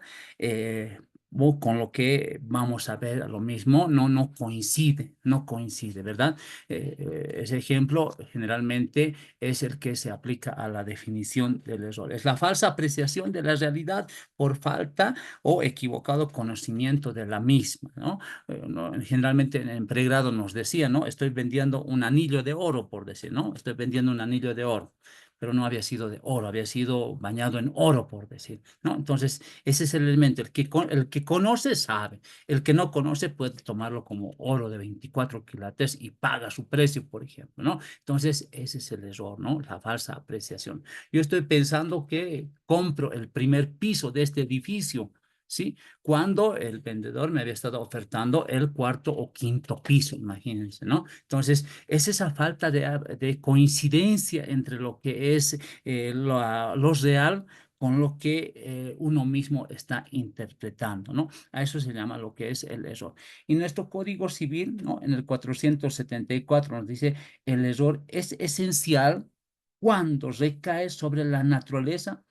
o con lo que vamos a ver lo mismo, no coincide, no coincide, ¿verdad? Ese ejemplo generalmente es el que se aplica a la definición del error. Es la falsa apreciación de la realidad por falta o equivocado conocimiento de la misma, ¿no? Generalmente en pregrado nos decía, ¿no? Estoy vendiendo un anillo de oro, por decir, ¿no? Estoy vendiendo un anillo de oro, pero no había sido de oro, había sido bañado en oro, por decir, ¿no? Entonces, ese es el elemento. El que conoce sabe. El que no conoce puede tomarlo como oro de 24 quilates y paga su precio, por ejemplo, ¿no? Entonces, ese es el error, ¿no? La falsa apreciación. Yo estoy pensando que compro el primer piso de este edificio, ¿sí? Cuando el vendedor me había estado ofertando el cuarto o quinto piso, imagínense, ¿no? Entonces, es esa falta de coincidencia entre lo que es lo real con lo que uno mismo está interpretando, ¿no? A eso se llama lo que es el error. Y nuestro Código Civil, ¿no? En el 474 nos dice, el error es esencial cuando recae sobre la naturaleza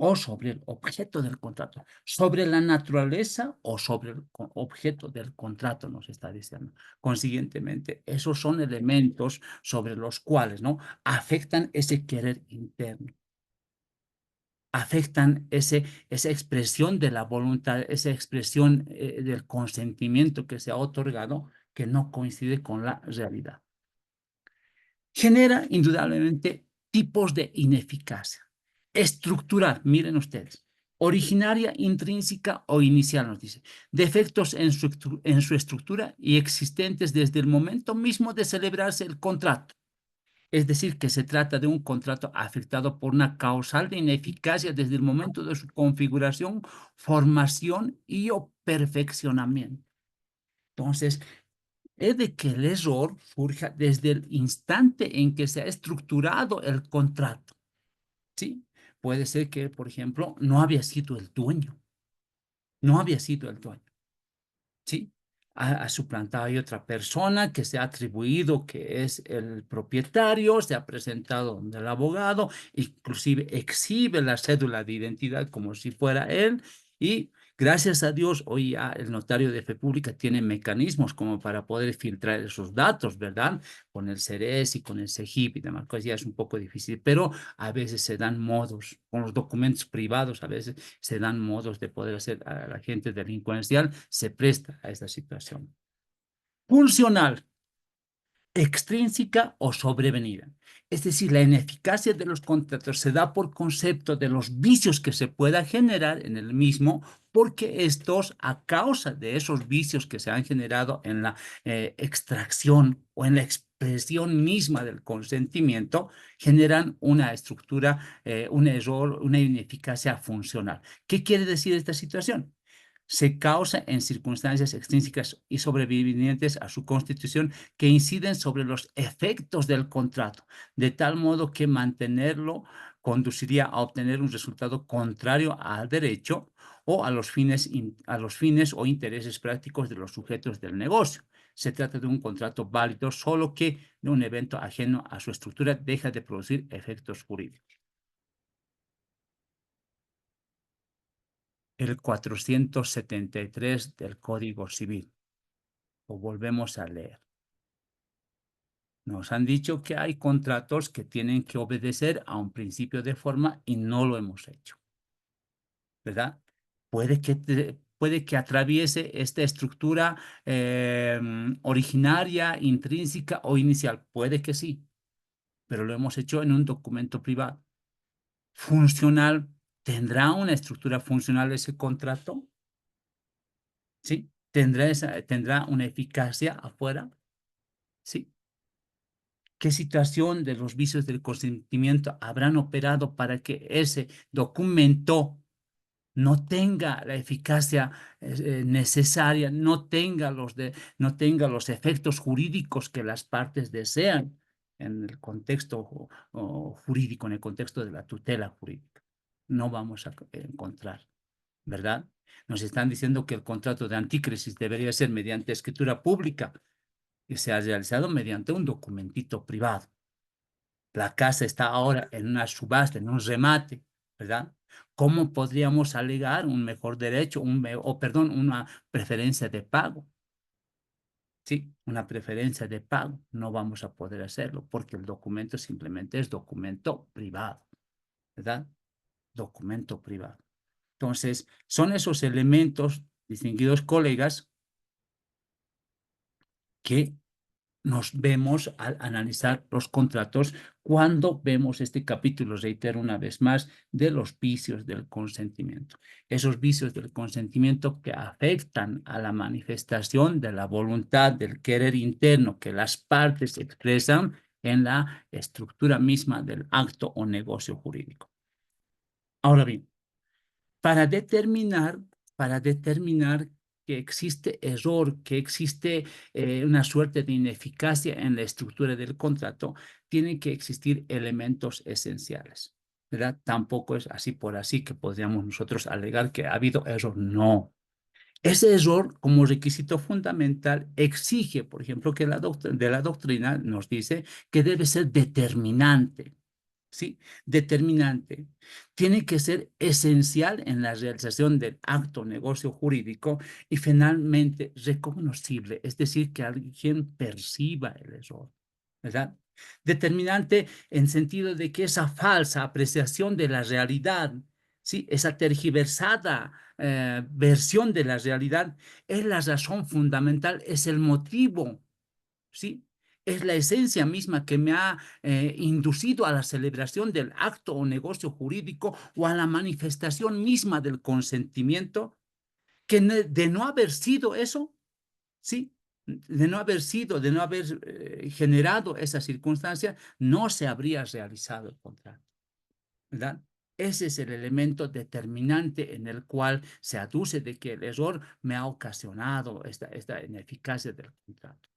o sobre el objeto del contrato. Sobre la naturaleza o sobre el objeto del contrato nos está diciendo. Consiguientemente, esos son elementos sobre los cuales, ¿no? Afectan ese querer interno. Afectan esa expresión de la voluntad, esa expresión del consentimiento que se ha otorgado que no coincide con la realidad. Genera indudablemente tipos de ineficacia. Estructural, miren ustedes, originaria, intrínseca o inicial, nos dice. Defectos en su estructura y existentes desde el momento mismo de celebrarse el contrato. Es decir, que se trata de un contrato afectado por una causal de ineficacia desde el momento de su configuración, formación y o perfeccionamiento. Entonces, es de que el error surja desde el instante en que se ha estructurado el contrato, ¿sí? Puede ser que, por ejemplo, no había sido el dueño, no había sido el dueño, ¿sí? Ha suplantado a otra persona que se ha atribuido que es el propietario, se ha presentado donde el abogado, inclusive exhibe la cédula de identidad como si fuera él y Gracias a Dios, hoy ya el notario de fe pública tiene mecanismos como para poder filtrar esos datos, ¿verdad? Con el CERES y con el CEGIP y demás cosas ya es un poco difícil, pero a veces se dan modos, con los documentos privados, a veces se dan modos de poder hacer a la gente delincuencial, se presta a esta situación. Funcional, extrínseca o sobrevenida. Es decir, la ineficacia de los contratos se da por concepto de los vicios que se pueda generar en el mismo, porque estos, a causa de esos vicios que se han generado en la extracción o en la expresión misma del consentimiento, generan una estructura, un error, una ineficacia funcional. ¿Qué quiere decir esta situación? Se causa en circunstancias extrínsecas y sobrevivientes a su constitución que inciden sobre los efectos del contrato, de tal modo que mantenerlo conduciría a obtener un resultado contrario al derecho o a los fines o intereses prácticos de los sujetos del negocio. Se trata de un contrato válido, solo que de un evento ajeno a su estructura deja de producir efectos jurídicos. El 473 del Código Civil. O volvemos a leer. Nos han dicho que hay contratos que tienen que obedecer a un principio de forma y no lo hemos hecho. ¿Verdad? Puede que atraviese esta estructura originaria, intrínseca o inicial. Puede que sí, pero lo hemos hecho en un documento privado. Funcional, ¿tendrá una estructura funcional ese contrato? ¿Sí? ¿Tendrá una eficacia afuera? ¿Sí? ¿Qué situación de los vicios del consentimiento habrán operado para que ese documento no tenga la eficacia necesaria, no tenga los efectos jurídicos que las partes desean en el contexto jurídico, en el contexto de la tutela jurídica? No vamos a encontrar, ¿verdad? Nos están diciendo que el contrato de antícrisis debería ser mediante escritura pública y se ha realizado mediante un documentito privado. La casa está ahora en una subasta, en un remate, ¿verdad? ¿Cómo podríamos alegar un mejor derecho, una preferencia de pago? Sí, una preferencia de pago. No vamos a poder hacerlo porque el documento simplemente es documento privado, ¿verdad? Documento privado. Entonces, son esos elementos, distinguidos colegas, que nos vemos al analizar los contratos cuando vemos este capítulo, reitero una vez más, de los vicios del consentimiento. Esos vicios del consentimiento que afectan a la manifestación de la voluntad, del querer interno que las partes expresan en la estructura misma del acto o negocio jurídico. Ahora bien, para determinar que existe error, que existe una suerte de ineficacia en la estructura del contrato, tienen que existir elementos esenciales, ¿verdad? Tampoco es así por así que podríamos nosotros alegar que ha habido error. No. Ese error, como requisito fundamental, exige, por ejemplo, que de la doctrina nos dice que debe ser determinante. ¿Sí? Determinante. Tiene que ser esencial en la realización del acto negocio jurídico y finalmente reconocible, es decir, que alguien perciba el error, ¿verdad? Determinante en sentido de que esa falsa apreciación de la realidad, ¿sí? Esa tergiversada versión de la realidad es la razón fundamental, es el motivo, ¿sí? Es la esencia misma que me ha inducido a la celebración del acto o negocio jurídico o a la manifestación misma del consentimiento, que de no haber sido eso, ¿sí? De no haber generado esa circunstancia, no se habría realizado el contrato, ¿verdad? Ese es el elemento determinante en el cual se aduce de que el error me ha ocasionado esta ineficacia del contrato.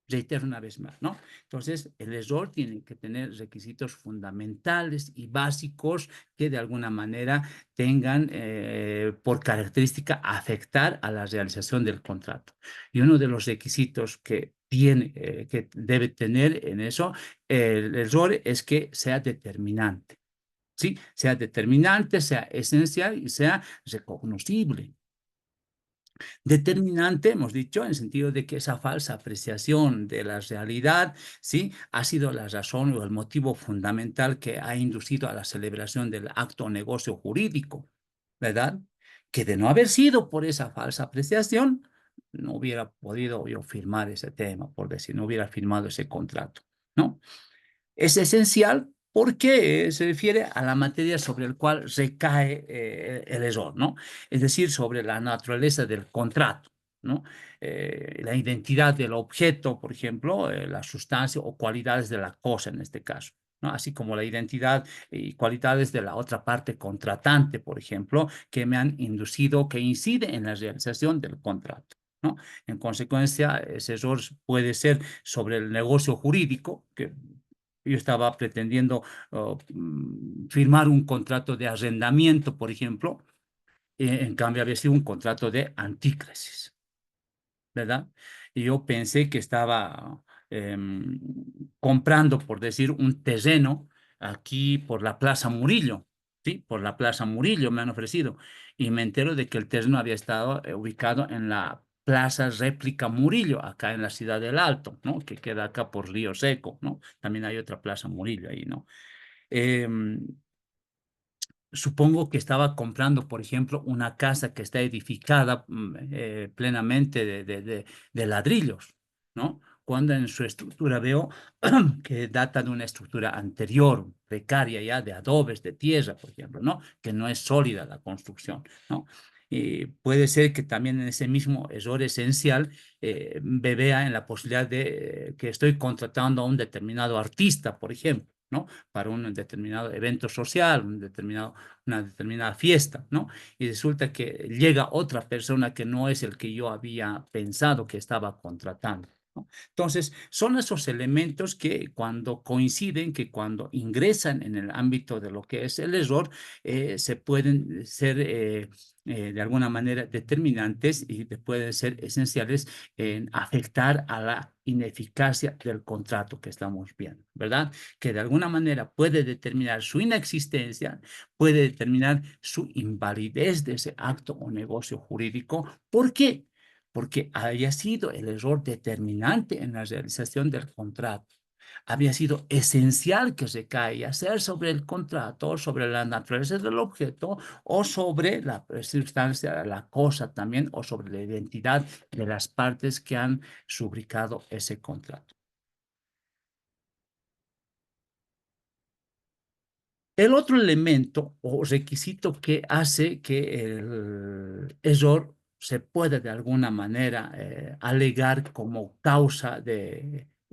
Reitero una vez más, ¿no? Entonces, el error tiene que tener requisitos fundamentales y básicos que de alguna manera tengan por característica afectar a la realización del contrato. Y uno de los requisitos que debe tener en eso el error es que sea determinante, ¿sí? Sea determinante, sea esencial y sea reconocible. Determinante, hemos dicho, en el sentido de que esa falsa apreciación de la realidad, ¿sí?, ha sido la razón o el motivo fundamental que ha inducido a la celebración del acto o negocio jurídico, ¿verdad? Que de no haber sido por esa falsa apreciación, no hubiera podido yo firmar ese tema, por decir, no hubiera firmado ese contrato, ¿no? Es esencial porque se refiere a la materia sobre el cual recae el error, ¿no? Es decir, sobre la naturaleza del contrato, ¿no? La identidad del objeto, por ejemplo, la sustancia o cualidades de la cosa en este caso, ¿no? Así como la identidad y cualidades de la otra parte contratante, por ejemplo, que me han inducido, que incide en la realización del contrato, ¿no? En consecuencia, ese error puede ser sobre el negocio jurídico, que yo estaba pretendiendo firmar un contrato de arrendamiento, por ejemplo, en cambio había sido un contrato de antícrasis, ¿verdad? Y yo pensé que estaba comprando, por decir, un terreno aquí por la Plaza Murillo, ¿sí? Por la Plaza Murillo me han ofrecido. Y me entero de que el terreno había estado ubicado en la Plaza Réplica Murillo, acá en la ciudad del Alto, ¿no? Que queda acá por Río Seco, ¿no? También hay otra Plaza Murillo ahí, ¿no? Supongo que estaba comprando, por ejemplo, una casa que está edificada plenamente de ladrillos, ¿no? Cuando en su estructura veo que data de una estructura anterior, precaria ya, de adobes, de tierra, por ejemplo, ¿no? Que no es sólida la construcción, ¿no? Y puede ser que también en ese mismo error esencial me vea en la posibilidad de que estoy contratando a un determinado artista, por ejemplo, ¿no? Para un determinado evento social, una determinada fiesta, ¿no? Y resulta que llega otra persona que no es el que yo había pensado que estaba contratando, ¿no? Entonces, son esos elementos que cuando coinciden, que cuando ingresan en el ámbito de lo que es el error, se pueden ser de alguna manera determinantes y pueden ser esenciales en afectar a la ineficacia del contrato que estamos viendo, ¿verdad? Que de alguna manera puede determinar su inexistencia, puede determinar su invalidez de ese acto o negocio jurídico. ¿Por qué? Porque había sido el error determinante en la realización del contrato. Había sido esencial que recaiga, ya sea sobre el contrato, sobre la naturaleza del objeto o sobre la sustancia, la cosa también, o sobre la identidad de las partes que han subricado ese contrato. El otro elemento o requisito que hace que el error se pueda de alguna manera alegar como causa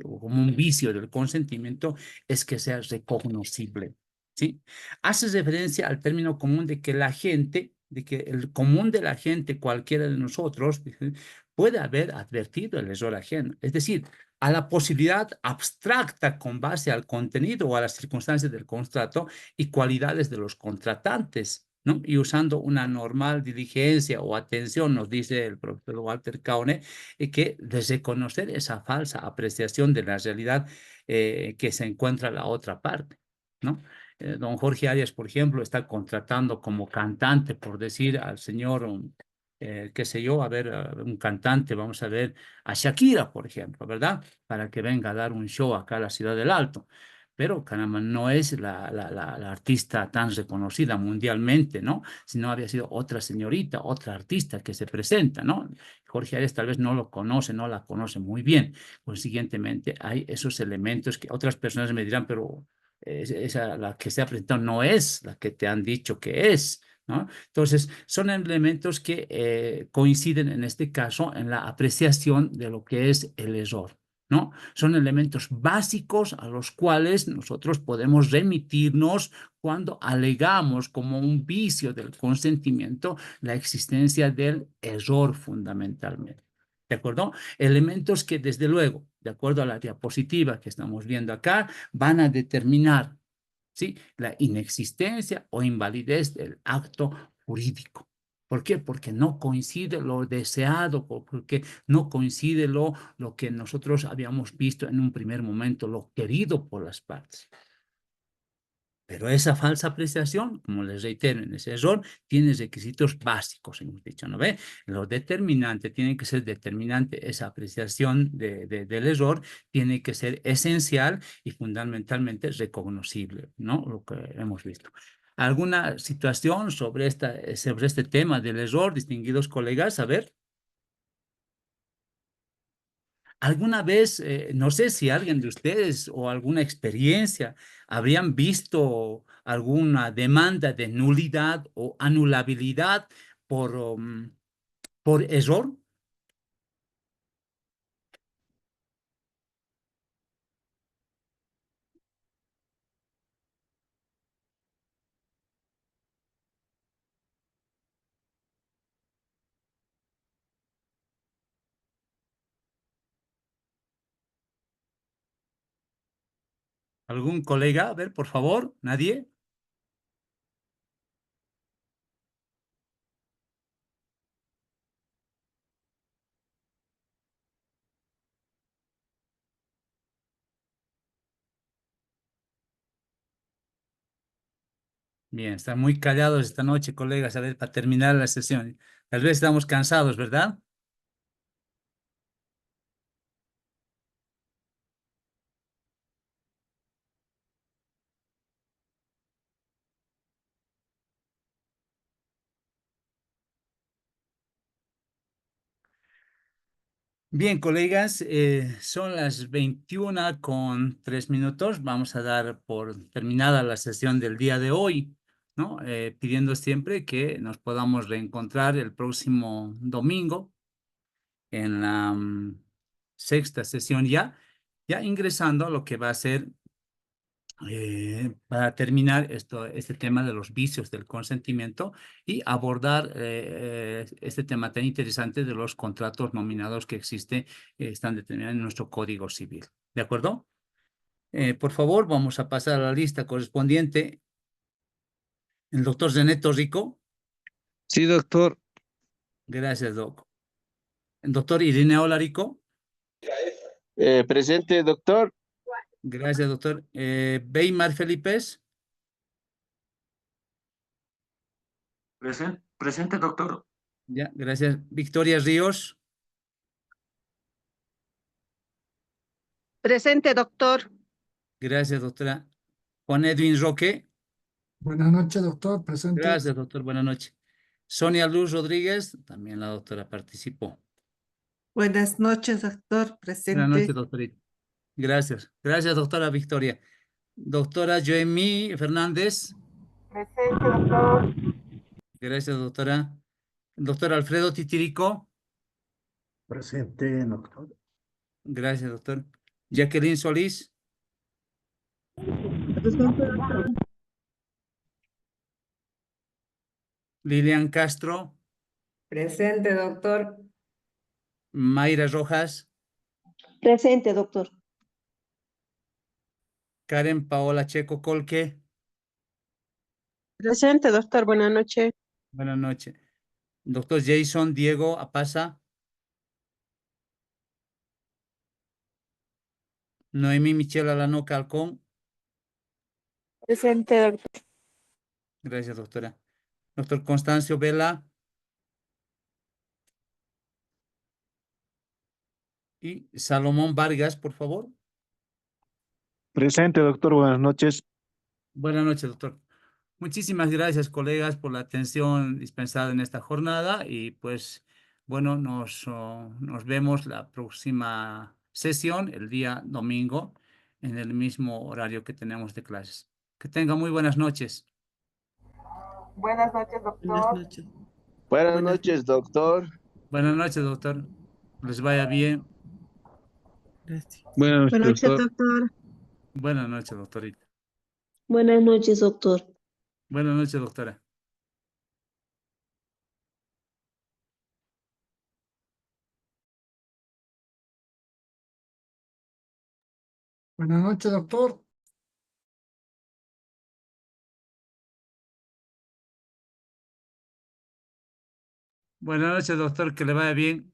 o como un vicio del consentimiento es que sea recognoscible, ¿sí? Hace referencia al término común de que la gente, de que el común de la gente, cualquiera de nosotros, puede haber advertido el error ajeno. Es decir, a la posibilidad abstracta con base al contenido o a las circunstancias del contrato y cualidades de los contratantes, ¿no? Y usando una normal diligencia o atención, nos dice el profesor Walter Kaune, que de reconocer esa falsa apreciación de la realidad que se encuentra la otra parte, ¿no? Don Jorge Arias, por ejemplo, está contratando como cantante, por decir al señor, qué sé yo, a ver, un cantante, vamos a ver, a Shakira, por ejemplo, ¿verdad? Para que venga a dar un show acá a la Ciudad del Alto. Pero caramba, no es la artista tan reconocida mundialmente, ¿no? Sino había sido otra señorita, otra artista que se presenta, ¿no? Jorge Arias tal vez no lo conoce, no la conoce muy bien. Consiguientemente, hay esos elementos que otras personas me dirán, pero esa, la que se ha presentado no es la que te han dicho que es, ¿no? Entonces, son elementos que coinciden en este caso en la apreciación de lo que es el error, ¿no? Son elementos básicos a los cuales nosotros podemos remitirnos cuando alegamos como un vicio del consentimiento la existencia del error fundamentalmente. ¿De acuerdo? Elementos que desde luego, de acuerdo a la diapositiva que estamos viendo acá, van a determinar, ¿sí?, la inexistencia o invalidez del acto jurídico. ¿Por qué? Porque no coincide lo deseado, porque no coincide lo que nosotros habíamos visto en un primer momento, lo querido por las partes. Pero esa falsa apreciación, como les reitero, en ese error, tiene requisitos básicos, hemos dicho, ¿no ve? Lo determinante tiene que ser determinante, esa apreciación del error tiene que ser esencial y fundamentalmente reconocible, ¿no? Lo que hemos visto. ¿Alguna situación sobre este tema del error, distinguidos colegas? A ver. ¿Alguna vez, no sé si alguien de ustedes o alguna experiencia habrían visto alguna demanda de nulidad o anulabilidad por error? ¿Algún colega? A ver, por favor, ¿nadie? Bien, están muy callados esta noche, colegas. A ver, para terminar la sesión. Tal vez estamos cansados, ¿verdad? Bien, colegas, son las 21:03. Vamos a dar por terminada la sesión del día de hoy, ¿no? Pidiendo siempre que nos podamos reencontrar el próximo domingo en la sexta sesión ya ingresando a lo que va a ser para terminar este tema de los vicios del consentimiento y abordar este tema tan interesante de los contratos nominados que están determinados en nuestro Código Civil. ¿De acuerdo? Por favor, vamos a pasar a la lista correspondiente. El doctor Zeneto Rico. Sí, doctor. Gracias, doc. El doctor Irineo Larico. Presente, doctor. Gracias, doctor. Beymar Felipes. Presente, doctor. Ya, gracias. Victoria Ríos. Presente, doctor. Gracias, doctora. Juan Edwin Roque. Buenas noches, doctor. Presente. Gracias, doctor. Buenas noches. Sonia Luz Rodríguez, también la doctora participó. Buenas noches, doctor. Buenas noches, Presente. doctorita. Gracias. Gracias, doctora Victoria. Doctora Joemí Fernández. Presente, doctor. Gracias, doctora. Doctor Alfredo Titirico. Presente, doctor. Gracias, doctor. Jacqueline Solís. Presente, doctor. Lilian Castro. Presente, doctor. Mayra Rojas. Presente, doctor. Karen Paola Checo Colque. Presente, doctor. Buenas noches. Buenas noches. Doctor Jason Diego Apaza. Noemí Michelle Alano Calcón. Presente, doctor. Gracias, doctora. Doctor Constancio Vela. Y Salomón Vargas, por favor. Presente, doctor. Buenas noches. Buenas noches, doctor. Muchísimas gracias, colegas, por la atención dispensada en esta jornada y pues, bueno, nos vemos la próxima sesión, el día domingo, en el mismo horario que tenemos de clases. Que tengan muy buenas noches. Buenas noches, Buenas doctor. noches. Buenas noches, doctor. Buenas noches, doctor. Les vaya bien. Gracias. Buenas Buenas noches, noches, doctor. doctor. Buenas noches, doctorita. Buenas noches, doctor. Buenas noches, doctora. Buenas noches, doctor. Buenas noches, doctor. Que le vaya bien.